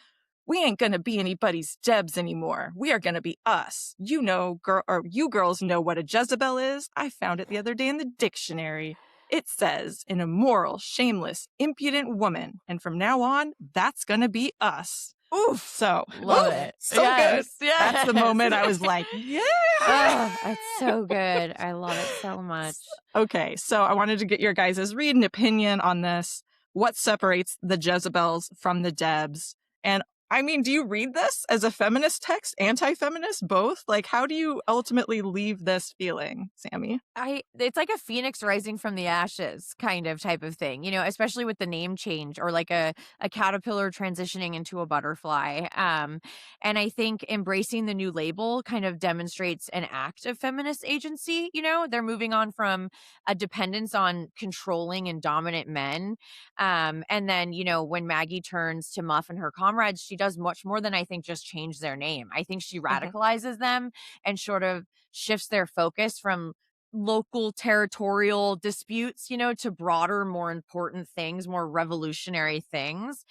We ain't going to be anybody's Debs anymore. We are going to be us. You know, you girls know what a Jezebel is. I found it the other day in the dictionary. It says an immoral, shameless, impudent woman. And from now on, that's going to be us. Oof. So, Love it. So Yes, good. That's the moment I was like, yeah. Oh, it's so good. I love it so much. Okay, so I wanted to get your guys' read and opinion on this. What separates the Jezebels from the Debs? And I mean, do you read this as a feminist text, anti-feminist, both? Like, how do you ultimately leave this feeling, Sammy? It's like a phoenix rising from the ashes kind of type of thing, you know, especially with the name change, or like a caterpillar transitioning into a butterfly. And I think embracing the new label kind of demonstrates an act of feminist agency. You know, they're moving on from a dependence on controlling and dominant men. And then, you know, when Maggie turns to Muff and her comrades, she does much more than I think just change their name. I think she radicalizes them and sort of shifts their focus from local territorial disputes, you know, to broader, more important things, more revolutionary things.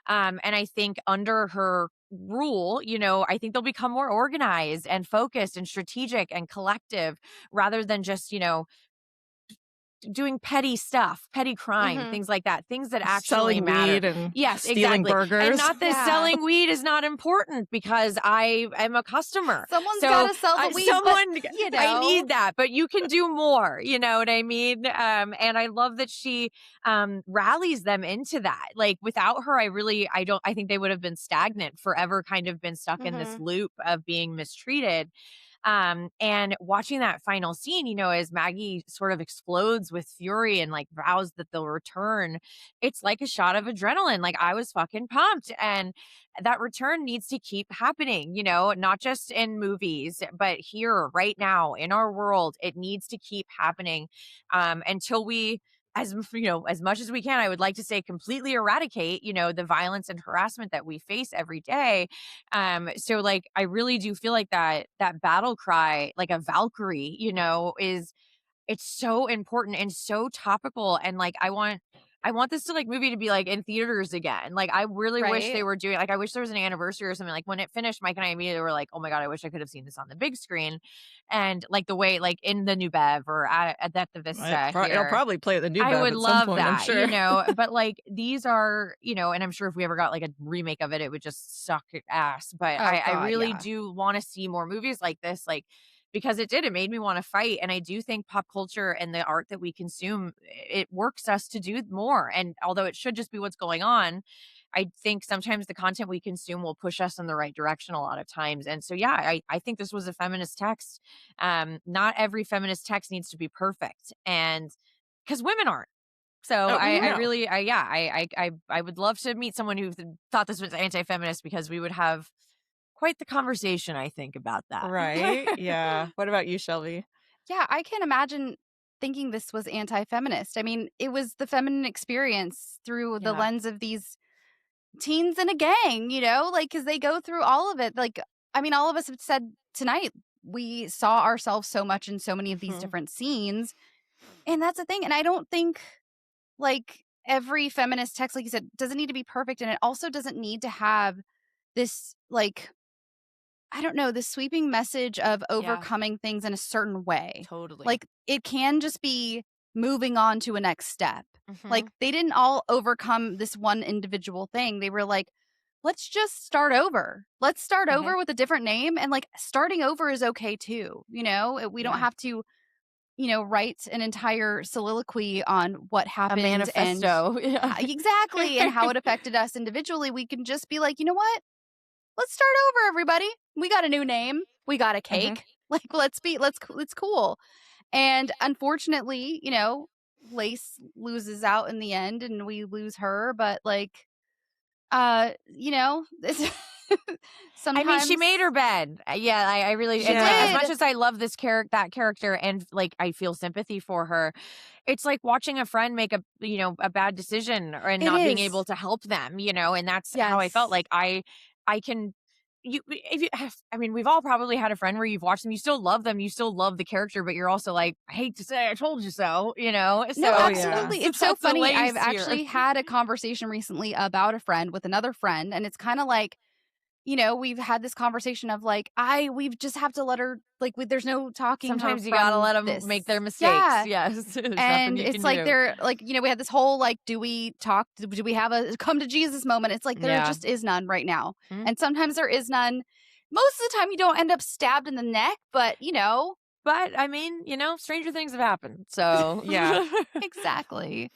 And I think under her rule, you know, I think they'll become more organized and focused and strategic and collective, rather than just, you know, doing petty stuff, petty crime, things like that, things that actually Selling matter. weed and Yes, stealing exactly. burgers. And not that selling weed is not important, because I am a customer. Someone's So, got to sell the weed. Someone, but, you know, I need that, but you can do more. You know what I mean? And I love that she rallies them into that. Like, without her, I think they would have been stagnant, forever kind of been stuck in this loop of being mistreated. And watching that final scene, you know, as Maggie sort of explodes with fury and like vows that they'll return, it's like a shot of adrenaline. Like, I was fucking pumped. And that return needs to keep happening, you know, not just in movies, but here right now in our world, it needs to keep happening until we, as you know, as much as we can, I would like to say completely eradicate, you know, the violence and harassment that we face every day. So like, I really do feel like that battle cry, like a Valkyrie, you know, it's so important and so topical. And like, I want this to like movie to be like in theaters again. Like, I really wish they were doing, like, I wish there was an anniversary or something. Like, when it finished, Mike and I immediately were like, oh my God, I wish I could have seen this on the big screen. And like the way, like in the New Bev or at the Vista It'll probably play at the New Bev I would at love some point, that, I'm sure. you know, but like, these are, you know, and I'm sure if we ever got like a remake of it, it would just suck ass. But I really do want to see more movies like this, like, because it made me want to fight. And I do think pop culture and the art that we consume, it works us to do more. And although it should just be what's going on, I think sometimes the content we consume will push us in the right direction a lot of times. And so, yeah, I think this was a feminist text. Not every feminist text needs to be perfect, and because women aren't. So I would love to meet someone who thought this was anti-feminist, because we would have quite the conversation, I think, about that. Right? Yeah. What about you, Shelby? Yeah, I can't imagine thinking this was anti-feminist. I mean, it was the feminine experience through the lens of these teens in a gang, you know, like, because they go through all of it. Like, I mean, all of us have said tonight, we saw ourselves so much in so many of these different scenes. And that's the thing. And I don't think, like, every feminist text, like you said, doesn't need to be perfect. And it also doesn't need to have this, like, I don't know, this sweeping message of overcoming things in a certain way. Totally. Like, it can just be moving on to a next step. Like, they didn't all overcome this one individual thing. They were like, let's just start over. Let's start over with a different name. And like, starting over is okay too. You know, we don't have to write an entire soliloquy on what A happened manifesto. Yeah. exactly and how it affected us individually. We can just be like, you know what? Let's start over, everybody. We got a new name. We got a cake. Like, it's cool. And unfortunately, Lace loses out in the end and we lose her, but like, sometimes. I mean, she made her bed. Yeah, I really. She It's like, as did. much as I love that character, and like I feel sympathy for her, it's like watching a friend make a bad decision and It not being is. able to help them. And that's how I felt. Yes. Like I can. I mean, we've all probably had a friend where you've watched them, you still love them, you still love the character, but you're also like, I hate to say I told you so, So No, absolutely. It's so that's the funny. Lace I've here. actually had a conversation recently about a friend with another friend, and it's kind of like, we've had this conversation of like, we just have to let her, like, there's no talking. Sometimes her you gotta from let them this. make their mistakes. Yeah. Yes, there's nothing And you it's can like do. they're like, we had this whole like, do we talk? Do we have a come to Jesus moment? It's like there Yeah. just is none right now, Mhm. and sometimes there is none. Most of the time, you don't end up stabbed in the neck, but But I mean, stranger things have happened. So Yeah. exactly.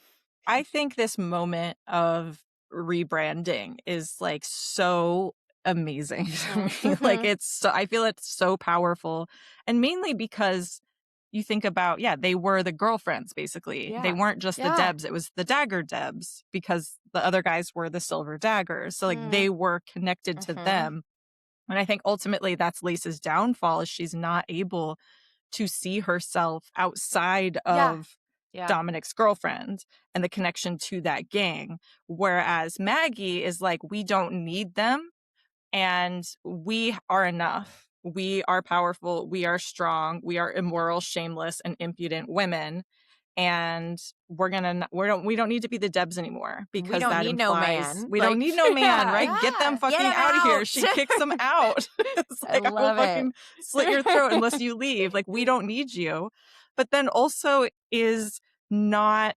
I think this moment of rebranding is like so amazing to me. Like I feel it's so powerful, and mainly because you think about, they were the girlfriends basically. Yeah. They weren't just the Yeah. Debs, it was the Dagger Debs because the other guys were the Silver Daggers. So like they were connected to them. And I think ultimately that's Lace's downfall, is she's not able to see herself outside of Dominic's girlfriend and the connection to that gang. Whereas Maggie is like, we don't need them and we are enough. We are powerful. We are strong. We are immoral, shameless, and impudent women. And we don't need to be the Debs anymore, because we don't that need implies no man. we don't need no man, right? Yeah. Get them fucking Get 'em out of here. out. She kicks them out. It's I like, I will love it. fucking slit your throat unless you leave. Like, we don't need you. But then also is not,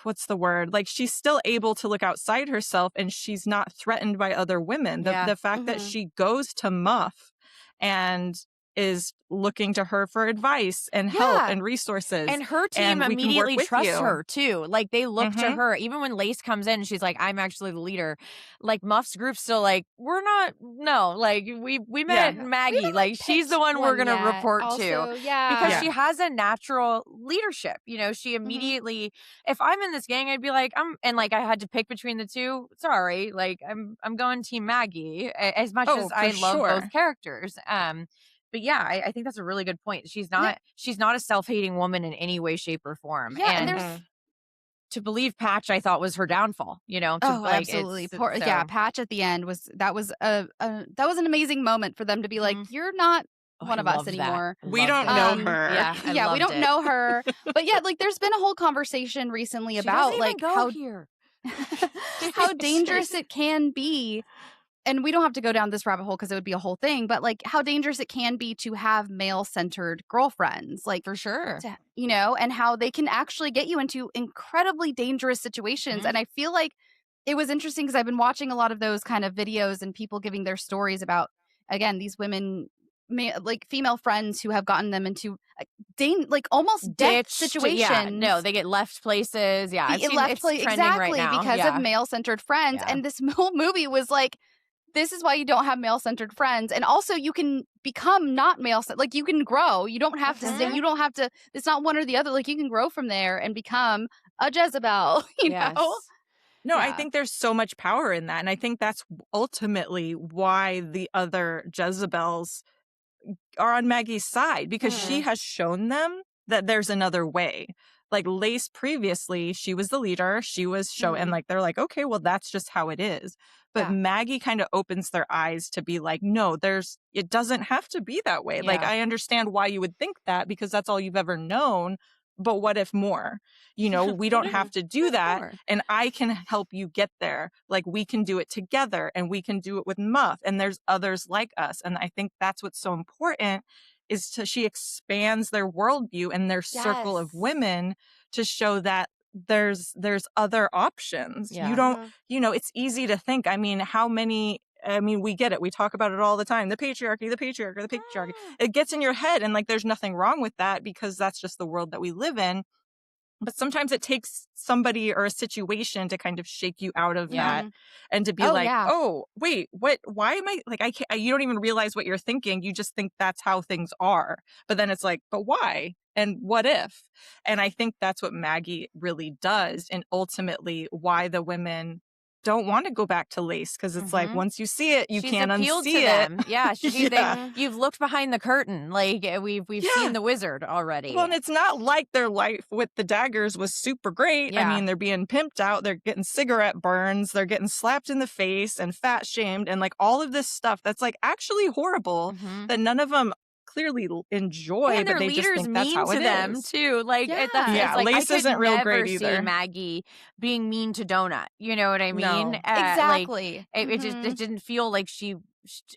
what's the word? Like, she's still able to look outside herself and she's not threatened by other women. The fact that she goes to Muff and is looking to her for advice and help and resources. And her team and we can work immediately with trusts you. her too. Like they look to her. Even when Lace comes in, she's like, I'm actually the leader. Like Muff's group's still like, we're not, no, like we met Maggie. Like she's the one we're gonna report to. Because she has a natural leadership. She immediately, if I'm in this gang, I'd be like, and like I had to pick between the two. Sorry, like I'm going Team Maggie as much as I love both characters. But yeah, I think that's a really good point. She's not a self-hating woman in any way, shape, or form. Yeah, and to believe Patch, I thought was her downfall. Absolutely. Patch at the end was an amazing moment for them to be like, you're not one of us anymore. We don't know her. Yeah, we don't know her. But yeah, like there's been a whole conversation recently about like how dangerous it can be. And we don't have to go down this rabbit hole because it would be a whole thing, but like how dangerous it can be to have male-centered girlfriends, like for sure, and how they can actually get you into incredibly dangerous situations. And I feel like it was interesting because I've been watching a lot of those kind of videos and people giving their stories about, again, these women, like female friends who have gotten them into almost death situations. Yeah, no, they get left places. Yeah, it's trending right now because of male-centered friends. And this whole movie was like, this is why you don't have male-centered friends. And also you can become not male-centered. Like you can grow. You don't have to stay. You don't have to. It's not one or the other. Like you can grow from there and become a Jezebel, you know? No, I think there's so much power in that. And I think that's ultimately why the other Jezebels are on Maggie's side, because she has shown them that there's another way. Like Lace previously, she was the leader. She was and like they're like, okay, well, that's just how it is. But Maggie kind of opens their eyes to be like, no, it doesn't have to be that way. Like, I understand why you would think that because that's all you've ever known. But what if more? We don't have to do that. And I can help you get there. Like we can do it together and we can do it with Muff. And there's others like us. And I think that's what's so important is she expands their worldview and their circle of women to show that there's other options. You don't, it's easy to think. I mean, how many I mean, we get it. We talk about it all the time. The patriarchy, the patriarchy, the patriarchy. It gets in your head, and like there's nothing wrong with that because that's just the world that we live in. But sometimes it takes somebody or a situation to kind of shake you out of that and to be Oh, like, yeah. oh, wait, what, why am I like, I can't, you don't even realize what you're thinking. You just think that's how things are. But then it's like, but why? And what if? And I think that's what Maggie really does. And ultimately why the women don't want to go back to Lace, because it's like once you see it, you She's can't appealed unsee to it. them. Yeah, Yeah. you've looked behind the curtain. Like we've seen the wizard already. Well, and it's not like their life with the daggers was super great. I Yeah. mean, they're being pimped out. They're getting cigarette burns. They're getting slapped in the face and fat shamed and like all of this stuff that's like actually horrible that none of them clearly enjoy, and but their they just leaders think that's mean how to it them is. too. Like Yeah. that's Yeah, it's like Lace I could isn't real never great see either. Maggie being mean to Donut. You know what I mean? No. Exactly. It just it didn't feel like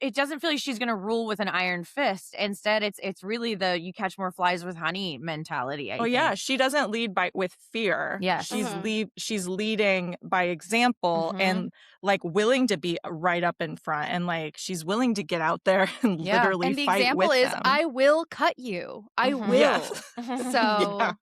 it doesn't feel like she's gonna rule with an iron fist. Instead, it's really the you catch more flies with honey mentality. I think. Yeah, she doesn't lead with fear. Yes. She's leading by example and like willing to be right up in front, and like she's willing to get out there and literally And the fight example with is, them. I will cut you. I will. Yeah. So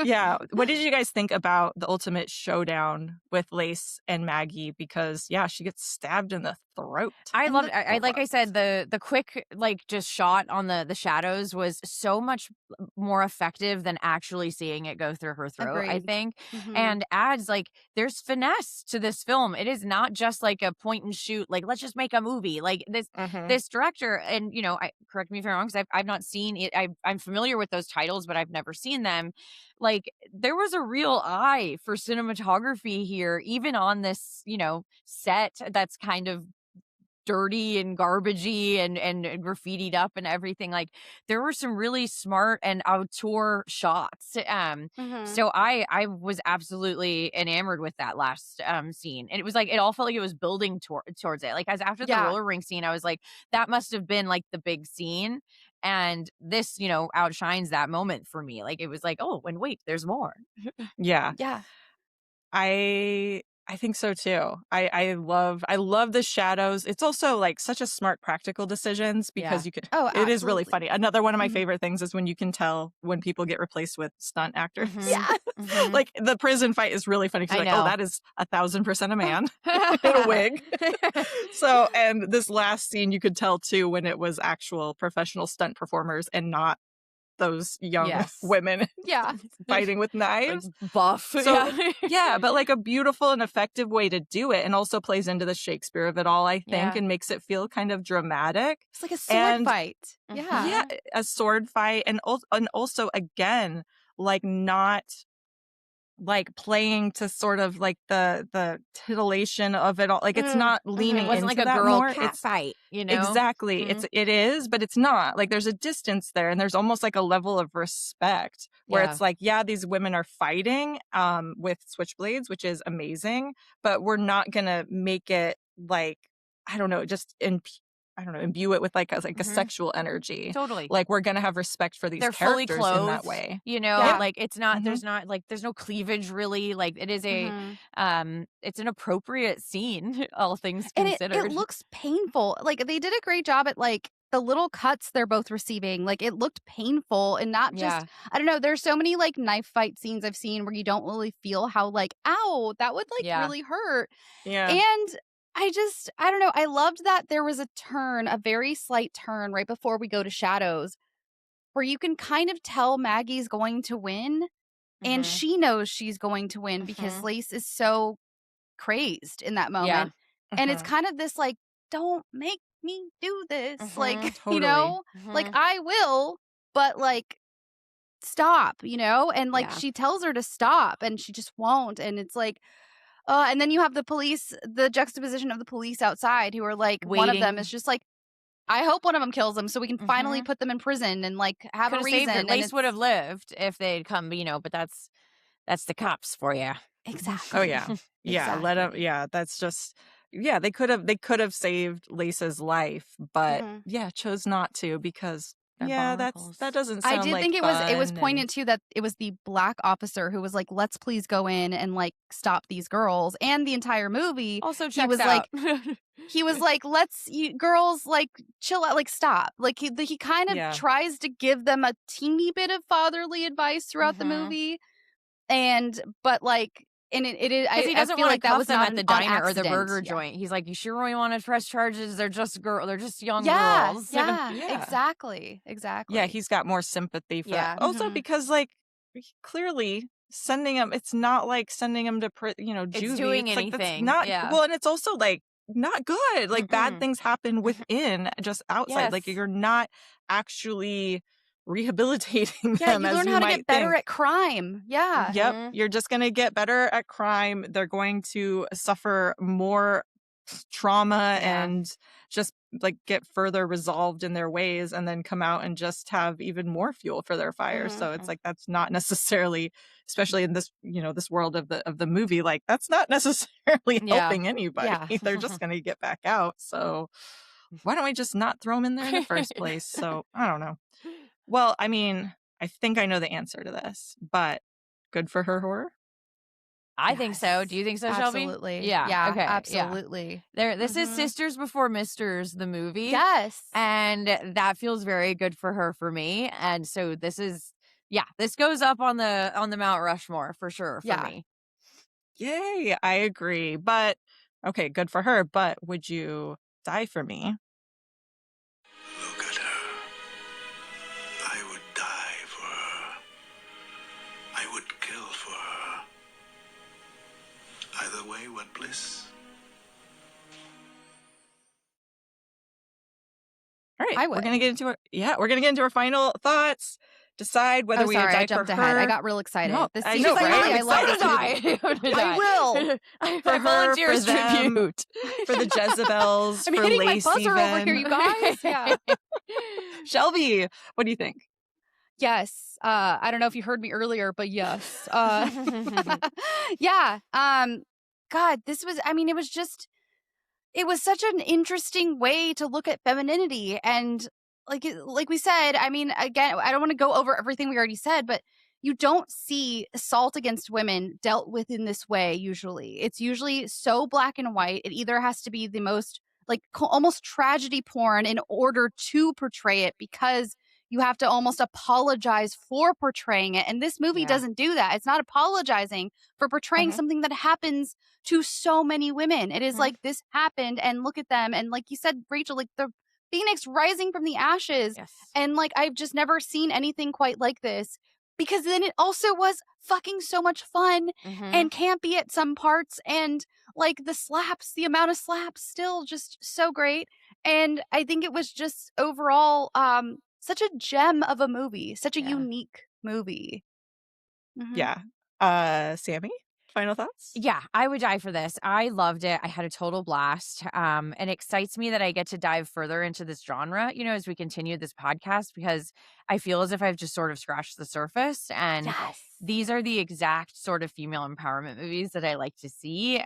Yeah. What did you guys think about the ultimate showdown with Lace and Maggie? Because she gets stabbed in the throat. I And loved the- I like I said, the quick like just shot on the shadows was so much more effective than actually seeing it go through her throat, I Agreed. think. And adds like there's finesse to this film. It is not just like a point and shoot, like let's just make a movie. Like this director, and correct me if I'm wrong, because I've not seen it. I'm familiar with those titles, but I've never seen them. Like there was a real eye for cinematography here, even on this, set that's kind of dirty and garbagey and graffitied up and everything. Like there were some really smart and auteur shots. So I was absolutely enamored with that last scene, and it was like it all felt like it was building towards it. Like as after the roller rink scene, I was like, that must have been like the big scene, and this outshines that moment for me. Like it was like, oh, and wait, there's more. Yeah. yeah. I think so too. I love the shadows. It's also like such a smart practical decisions because you could. Oh, it is really absolutely. funny. Another one of my favorite things is when you can tell when people get replaced with stunt actors. Yeah. Like the prison fight is really funny. 'Cause you're like, oh, that is 1,000% a man in a wig. So, and this last scene, you could tell too when it was actual professional stunt performers and not those young women Yeah. fighting with knives. Like buff. So but like a beautiful and effective way to do it, and also plays into the Shakespeare of it all, I think, and makes it feel kind of dramatic. It's like a sword fight. Yeah. Yeah, a sword fight, and also again, like not like playing to sort of like the titillation of it all. Like it's not leaning It wasn't into like a that girl more. cat It's fight, exactly. It is, but it's not. Like there's a distance there, and there's almost like a level of respect where it's like, these women are fighting with switchblades, which is amazing, but we're not gonna make it like, I don't know, just imbue it with like a sexual energy. Totally. Like we're gonna have respect for these They're fully characters clothed in that way. Like it's not there's no cleavage really. Like it is it's an appropriate scene, all things And considered. it looks painful. Like they did a great job at like the little cuts they're both receiving. Like it looked painful and not just, I don't know. There's so many like knife fight scenes I've seen where you don't really feel how like, ow, that would like really hurt. Yeah. And I don't know. I loved that there was a very slight turn right before we go to shadows where you can kind of tell Maggie's going to win and she knows she's going to win because Lace is so crazed in that moment. And it's kind of this like, don't make me do this. Like, Totally. like I will, but like stop, and like she tells her to stop and she just won't. And it's like, and then you have the juxtaposition of the police outside who are like, one of them is just like, I hope one of them kills them so we can finally put them in prison and like have a reason. And Lace would have lived if they'd come, but that's the cops for you. Exactly. Oh yeah. Yeah. Exactly. Let him. Yeah. That's just. Yeah. They could have saved Lace's life, but chose not to because They're Yeah, barnacles. that doesn't I sound did like think it was fun poignant too that it was the black officer who was like, let's please go in and like stop these girls. And the entire movie, Also he checks was out. like, let's you girls like chill out, like stop. Like he kind of Yeah. tries to give them a teeny bit of fatherly advice throughout the Mhm. movie. But like, and it is, Because he I doesn't feel want like to that cuff was them not at the on diner or the accident. burger Yeah. joint. He's like, you sure really want to press charges? They're just young Yeah, girls. yeah, Yeah. exactly. Yeah, he's got more sympathy for Yeah. that. Also, Mhm. because like clearly sending him, it's not like sending him to juvie. It's doing It's like that's anything. not Yeah. well, and it's also like not good. Like bad Mm-mm. things happen within, just outside. Like Yes. you're not actually rehabilitating Yeah, them you as learn you how to might get better think. at crime. Yeah. Yep, Mhm. you're just going to get better at crime. They're going to suffer more trauma Yeah. and just like get further resolved in their ways and then come out and just have even more fuel for their fire. So it's like that's not necessarily, especially in this, this world of the movie, like that's not necessarily Yeah. helping anybody. Yeah. They're just going to get back out. So why don't we just not throw them in there in the first place? So I don't know. Well, I mean, I think I know the answer to this, but good for her horror. I think so. Yes, Do you think so, Shelby? absolutely. Yeah. Yeah, Okay. Yeah. absolutely. This is Mhm. Sisters Before Misters, the movie. Yes. And that feels very good for her for me. And so this goes up on the Mount Rushmore for sure for Yeah. me. Yay, I agree. But okay, good for her. But would you die for me? Look at her. I would die for her. I would kill for her. Either way, what bliss. All right, I we're would. gonna get into our final thoughts. Decide whether Oh, we sorry, would die I jumped for ahead. her. I got real excited. No, This I season know, right? finale, I I'm love excited this to movie. I will. For I her, volunteer for as them, tribute. for the Jezebels, I'm for hitting my Lace buzzer over even. here, you guys. Yeah. Shelby, what do you think? Yes. I don't know if you heard me earlier, but yes. Yeah. God, it was such an interesting way to look at femininity. And like we said, I mean, again, I don't want to go over everything we already said, but you don't see assault against women dealt with in this way usually. It's usually so black and white. It either has to be the most like almost tragedy porn in order to portray it, because you have to almost apologize for portraying it. And this movie Yeah. doesn't do that. It's not apologizing for portraying Mhm. something that happens to so many women. It is Mhm. like, this happened, and look at them. And like you said, Rachel, like the phoenix rising from the ashes. Yes. And like, I've just never seen anything quite like this, because then it also was fucking so much fun Mhm. and campy at some parts. And like the amount of slaps, still just so great. And I think it was just overall, such a gem of a movie, such a Yeah. unique movie. Mhm. Yeah. Sammy, final thoughts? Yeah, I would die for this. I loved it. I had a total blast. And it excites me that I get to dive further into this genre, as we continue this podcast, because I feel as if I've just sort of scratched the surface. And Yes. these are the exact sort of female empowerment movies that I like to see.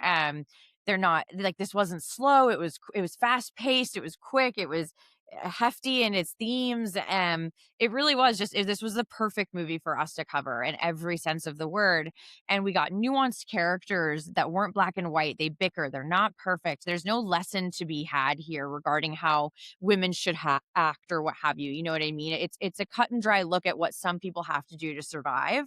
They're not like, this wasn't slow. It was fast paced. It was quick. It was hefty in its themes. It really was this was the perfect movie for us to cover in every sense of the word. And we got nuanced characters that weren't black and white. They bicker. They're not perfect. There's no lesson to be had here regarding how women should act or what have you. You know what I mean? It's a cut and dry look at what some people have to do to survive.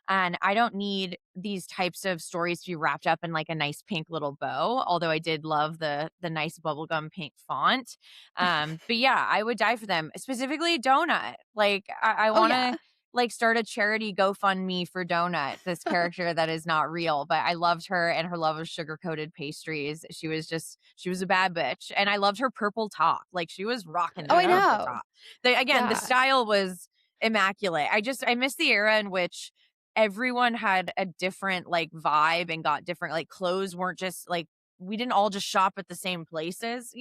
And I don't need these types of stories to be wrapped up in like a nice pink little bow, although I did love the nice bubblegum pink font. But yeah, I would die for them, specifically Donut. Like I want to yeah. like start a charity GoFundMe for Donut, this character that is not real. But I loved her and her love of sugar-coated pastries. She was a bad bitch. And I loved her purple top. Like she was rocking that Oh, I purple know. top. The Yeah. style was immaculate. I miss the era in which everyone had a different like vibe and got different, like clothes weren't just like, we didn't all just shop at the same places,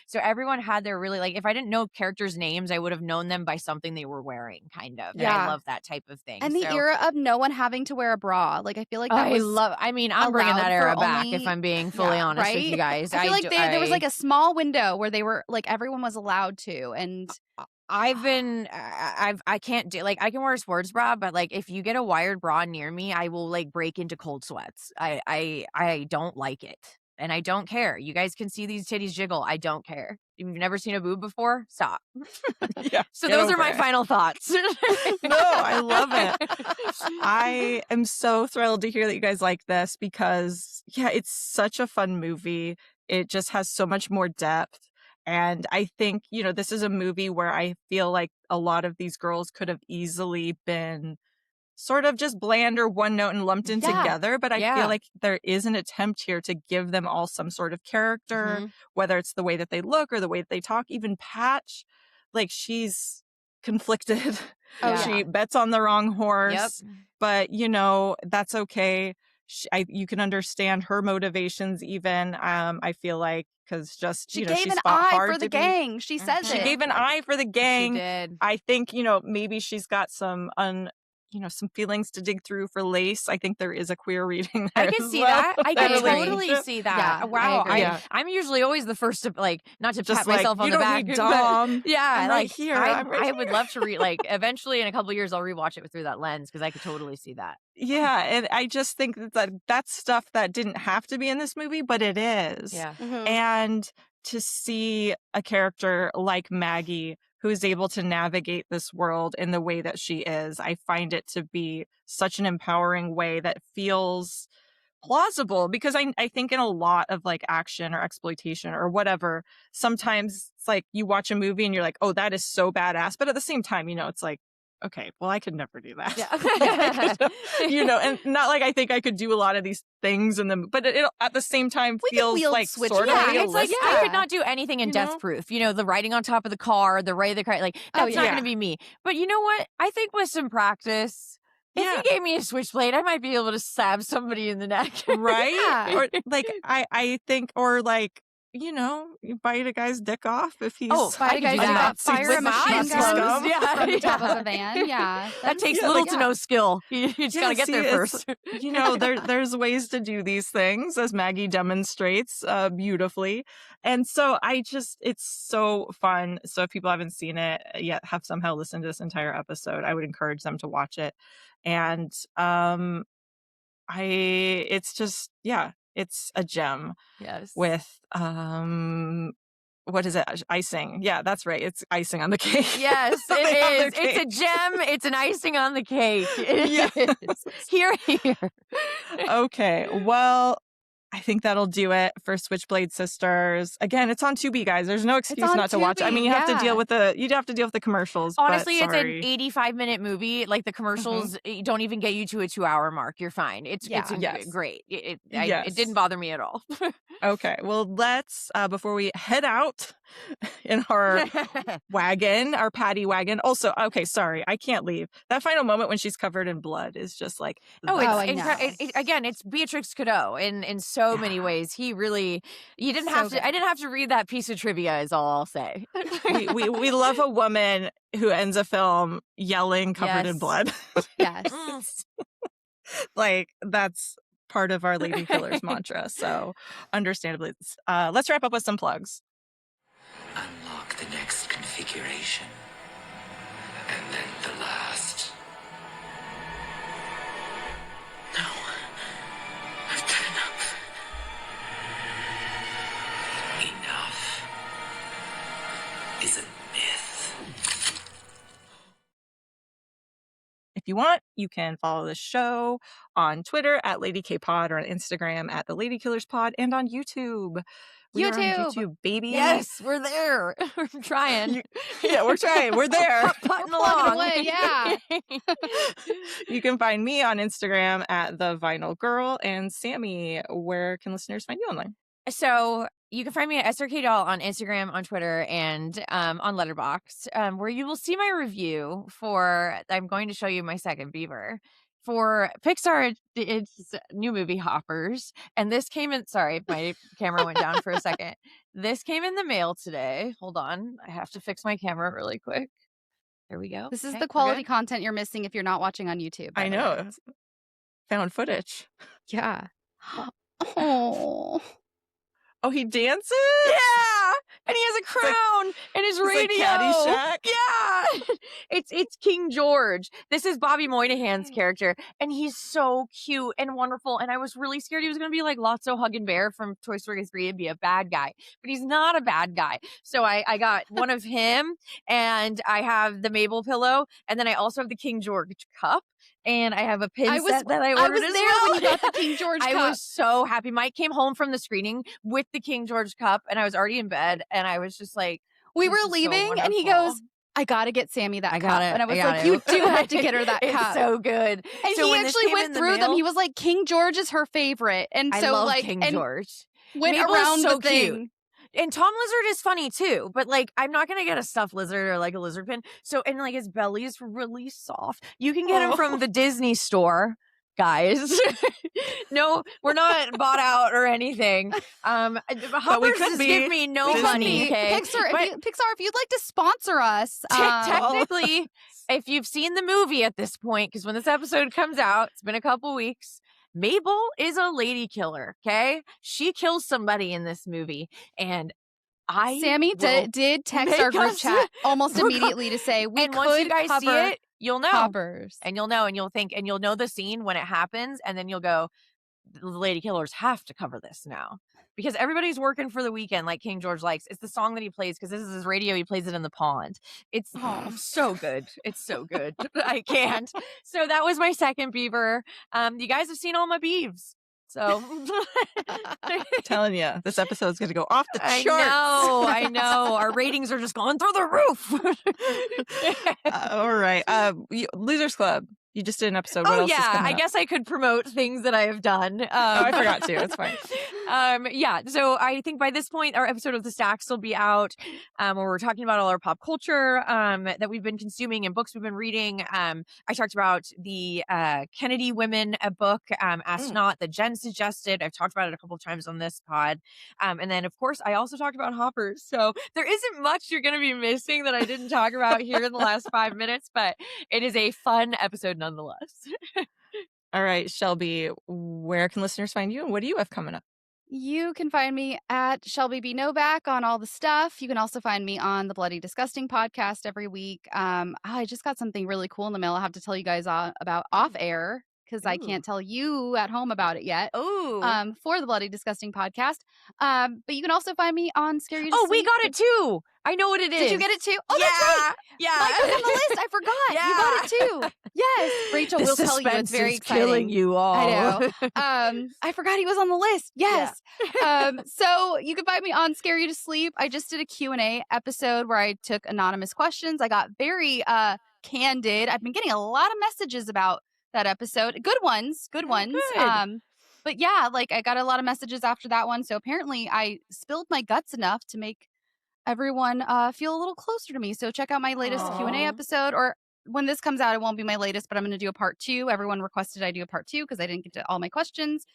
so everyone had their really, like, if I didn't know characters' names, I would have known them by something they were wearing, kind of. And I Yeah. love that type of thing. And the era of no one having to wear a bra. Like, I feel like that was I'm bringing that allowed era for back, only- if I'm being fully Yeah, honest with you right? guys. I feel like there was like a small window where they were like, everyone was allowed to. And I can't do, like, I can wear a sports bra, but, like, if you get a wired bra near me, I will, like, break into cold sweats. I don't like it, and I don't care. You guys can see these titties jiggle. I don't care. If you've never seen a boob before, stop. Yeah, So get those are over my it. final thoughts. No, I love it. I am so thrilled to hear that you guys like this because, yeah, it's such a fun movie. It just has so much more depth. And I think, this is a movie where I feel like a lot of these girls could have easily been sort of just bland or one note and lumped in Yeah. together. But I Yeah. feel like there is an attempt here to give them all some sort of character, whether it's the way that they look or the way that they talk. Even Patch, like, she's conflicted. Oh, She yeah. bets on the wrong horse, Yep. but that's okay. You can understand her motivations even. I feel like, because just She gave she's an fought eye hard for the to be. gang. She says She it. gave an eye for the gang. She did. I think, maybe she's got some some feelings to dig through for Lace. I think there is a queer reading there. I can as see well, that. I that can totally relationship. see that. Yeah, I Wow. agree. Yeah. I'm usually always the first to, like, not to Just pat myself like, on you the don't back. need but Dom. yeah, I'm like, right here. I'm right I would here. love to read, like, eventually in a couple of years I'll rewatch it through that lens because I could totally see that. Yeah, and I just think that's stuff that didn't have to be in this movie, but it is. Yeah. And to see a character like Maggie who's able to navigate this world in the way that she is, I find it to be such an empowering way that feels plausible, because I think in a lot of like action or exploitation or whatever, sometimes it's like you watch a movie and you're like, oh, that is so badass. But at the same time, it's like, okay, well, I could never do that. Yeah. And not like I think I could do a lot of these things but it at the same time We could feels wield like switch sort of Yeah, realistic. it's like I could not do anything in You Death know? Proof. The writing on top of the car, the way the car, like, Oh, that's not yeah. going to be me. But you know what? I think with some practice, if Yeah. you gave me a switchblade, I might be able to stab somebody in the neck. Right? Yeah. Or like I think, or like, you bite a guy's dick off if he's Bite a guy's do dick that. off, fire With a my machine eyes gun closed. Yeah, from the top yeah. of a van. Yeah. That takes Yeah, little like, to no skill. You just gotta get there first. There's ways to do these things, as Maggie demonstrates beautifully. And so it's so fun. So if people haven't seen it yet, have somehow listened to this entire episode, I would encourage them to watch it. And it's just, it's a gem Yes. with what is it? Icing. Yeah, that's right. It's icing on the cake. Yes, They have their it is. It's a cake. gem. It's an icing on the cake. It Yes. is. Here. Okay, well, I think that'll do it for Switchblade Sisters. Again, it's on Tubi, guys. There's no excuse on not to watch it. I Tubi, mean, you have to yeah. deal with the commercials. Honestly, but it's an sorry. 85-minute movie. Like, the commercials don't even get you to a 2-hour mark. You're fine. It's Yes. great. It Yes. didn't bother me at all. Okay, well, let's before we head out in our wagon, our paddy wagon. Also, okay, sorry, I can't leave. That final moment when she's covered in blood is just like, Oh, I it's know. again, it's Beatrix Cadeau in so many ways. He really, you didn't have So to. I didn't have to read that piece of trivia. Is all I'll say. we love a woman who ends a film yelling covered in Yes. blood. Yes. Like, that's part of our Lady Killers mantra. So understandably, let's wrap up with some plugs. Unlock the next configuration. And then the last. No. I've done enough. Enough is a myth. If you want, you can follow the show on Twitter at Lady K Pod, or on Instagram at the Lady Killers Pod, and on YouTube. We are on YouTube, baby. Yes, we're there. We're trying. Yeah, we're trying. We're there. Putting plugging along. away, yeah. You can find me on Instagram at the Vinyl Girl. And Sammy, where can listeners find you online? So you can find me at SRK Doll on Instagram, on Twitter, and on Letterboxd, where you will see my review for. I'm going to show you my second beaver for Pixar. It's new movie Hoppers, and this came in. Sorry, my camera went down for a second. This came in the mail today. Hold on, I have to fix my camera really quick. There we go. This is Okay, the we're quality good. content you're missing if you're not watching on YouTube. by I the know. way. Found footage. Yeah. Oh. Oh, he dances? Yeah, and he has a crown and his It's like radio. Caddyshack. Yeah, It's King George. This is Bobby Moynihan's character, and he's so cute and wonderful. And I was really scared he was going to be like Lotso Huggin' Bear from Toy Story 3 and be a bad guy, but he's not a bad guy. So I got one of him, and I have the Mabel pillow, and then I also have the King George cup. And I have a pin set that I ordered as there well. when you got the King George cup. I was so happy. Mike came home from the screening with the King George cup, and I was already in bed, and I was just like, we this were is so leaving, and he wonderful. goes, I gotta get Sammy that I cup. got it. And I was got like, it. you do have to get her that It's cup. so good. And So he when this actually came went in the through them. mail- He was like, King George is her favorite. And I so love like King and George. went Mabel is around so the thing. cute. And Tom Lizard is funny too, but like I'm not gonna get a stuffed lizard or like a lizard pin. So and like his belly is really soft. You can get him from the Disney store, guys. No, we're not bought out or anything. Hoppers could just be. give me no We money. could be. Okay, Pixar, But if you'd like to sponsor us, technically, if you've seen the movie at this point, because when this episode comes out, it's been a couple weeks. Mabel is a lady killer. Okay, she kills somebody in this movie, and Sammy did text our group chat almost immediately to say we and could once you guys see cover it, you'll know. Hoppers. And you'll know, and you'll think, and you'll know the scene when it happens, and then you'll go, the lady killers have to cover this now. Because everybody's working for the weekend like King George likes. It's the song that he plays because this is his radio. He plays it in the pond. It's so good. It's so good. I can't. So that was my second beaver. You guys have seen all my beeves. So I'm telling you, this episode's going to go off the charts. I know. Our ratings are just going through the roof. All right. Losers Club. You just did an episode. What else is coming I up? guess I could promote things that I have done. I forgot to. It's fine. Yeah. So I think by this point, our episode of The Stacks will be out, where we're talking about all our pop culture that we've been consuming and books we've been reading. I talked about the Kennedy Women book, Astronaut, that Jen suggested. I've talked about it a couple of times on this pod. And then, of course, I also talked about Hoppers. So there isn't much you're going to be missing that I didn't talk about here in the last 5 minutes, but it is a fun episode nonetheless. All right, Shelby, where can listeners find you and what do you have coming up? You can find me at Shelby B. Novak on all the stuff. You can also find me on the Bloody Disgusting podcast every week. I just got something really cool in the mail I have to tell you guys about off air because I can't tell you at home about it yet. Oh, for the Bloody Disgusting podcast. But you can also find me on Scare You to we Sleep. got it too. I know what it is. Did you get it too? Oh, yeah, that's right. Yeah, Mike was on the list. I forgot. Yeah. You got it too. Yes. Rachel will tell you it's very exciting. Killing you all. I know. I forgot he was on the list. Yes. So you can find me on Scare You to Sleep. I just did a Q&A episode where I took anonymous questions. I got very candid. I've been getting a lot of messages about that episode. Good ones. Good ones. Good. But yeah, like I got a lot of messages after that one. So apparently I spilled my guts enough to make everyone feel a little closer to me. So check out my latest Q&A episode, or when this comes out, it won't be my latest, but I'm going to do a part 2. Everyone requested I do a part 2 because I didn't get to all my questions.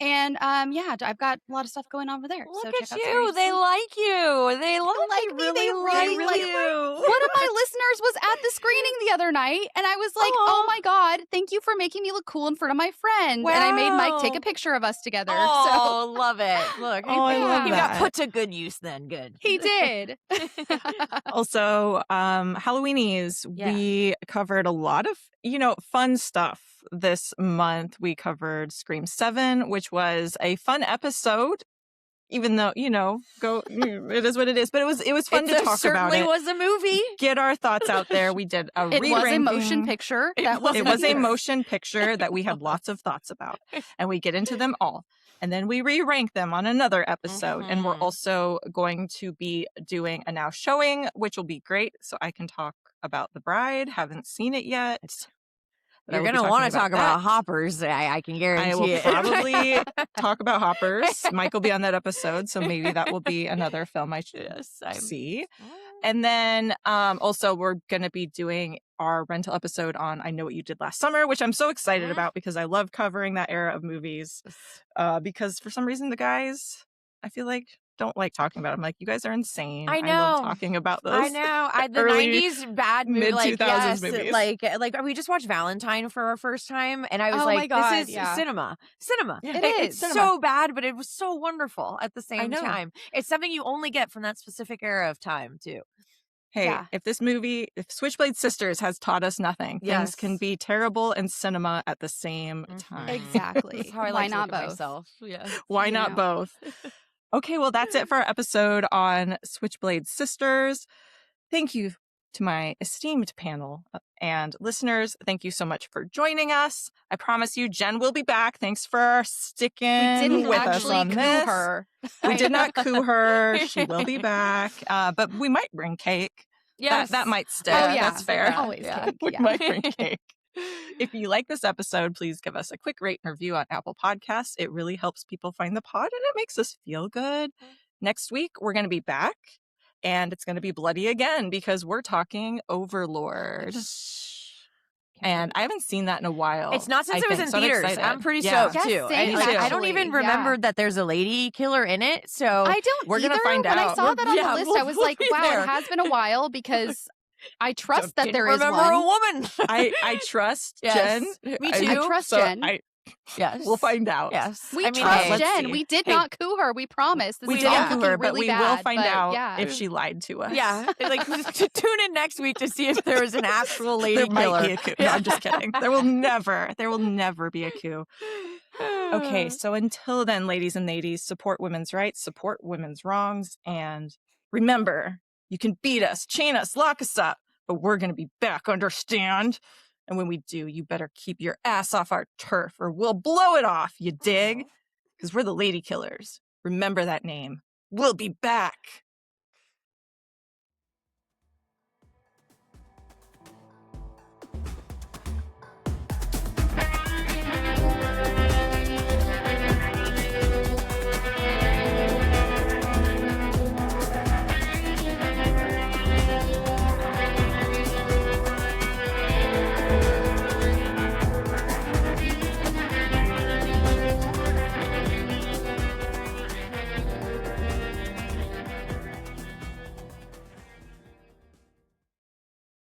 And yeah, I've got a lot of stuff going on over there. Look so at check out you. They like you. They like me. They really like you. One of my listeners was at the screening the other night, and I was like, oh my God, thank you for making me look cool in front of my friend. Wow. And I made Mike take a picture of us together. Oh, love it. Look, I love you that. got put to good use then. Good. He did. Also, Halloweenies, we covered a lot of, fun stuff this month. We covered Scream 7, which was a fun episode, even though, it is what it is. But it was fun to talk about certainly it. was a movie. Get our thoughts out there. We did a It was a re-ranking. motion picture. It was a motion picture that we had lots of thoughts about, and we get into them all. And then we re-rank them on another episode. And we're also going to be doing a now showing, which will be great. So I can talk about The Bride. Haven't seen it yet. But You're going to want to talk about Hoppers. I can guarantee I will it. probably talk about Hoppers. Mike will be on that episode. So maybe that will be another film I should see. And then also we're going to be doing our rental episode on I Know What You Did Last Summer, which I'm so excited about because I love covering that era of movies. Because for some reason the guys, I feel like, don't like talking about it. I'm like, you guys are insane. I know. I love talking about those. I know. The early 90s bad movie, mid-2000s movies. Like we just watched Valentine for our first time, and I was Oh like, my God, this is yeah. cinema. Cinema. Yeah, It's cinema. so bad, but it was so wonderful at the I same know. time. It's something you only get from that specific era of time, too. Hey, Yeah. if Switchblade Sisters has taught us nothing, things Yes. can be terrible and cinema at the same time. Exactly. That's how I Why like to not look at both? myself. Yeah. Why You not know. both? Okay, well, that's it for our episode on Switchblade Sisters. Thank you to my esteemed panel and listeners. Thank you so much for joining us. I promise you, Jen will be back. Thanks for sticking We didn't with us actually on coup this. her. We did not coup her. She will be back. But we might bring cake. Yes. That might stick. Oh, yeah. That's fair. Yeah. Always Yeah. cake. We Yeah. might bring cake. If you like this episode, please give us a quick rate and review on Apple Podcasts. It really helps people find the pod and it makes us feel good. Next week, we're going to be back and it's going to be bloody again because we're talking Overlord. And I haven't seen that in a while. It's not since I it was think, in so I'm theaters. excited. I'm pretty Yeah. stoked Yes, too. same, I don't even actually. remember Yeah. that there's a lady killer in it. So I don't We're either. gonna find when I out. saw that on Yeah, the list, we'll- I was we'll like, be wow, there. it has been a while because I trust that didn't there is remember one. a woman. I trust Yes. Jen. Me I too. trust so Jen. Yes. We'll find out. Yes. We I mean, trust hey, let's Jen. see. We did Hey. not coup her. We promise. This We is didn't all coup looking her, but really we bad, will find but out yeah. if she lied to us. Yeah, like to tune in next week to see if there was an actual lady There killer. might be a coup. No, I'm just kidding. There will never be a coup. Okay, so until then, ladies and ladies, support women's rights, support women's wrongs, and remember, you can beat us, chain us, lock us up, but we're going to be back, understand? And when we do, you better keep your ass off our turf or we'll blow it off, you dig? Because we're the Lady Killers. Remember that name. We'll be back.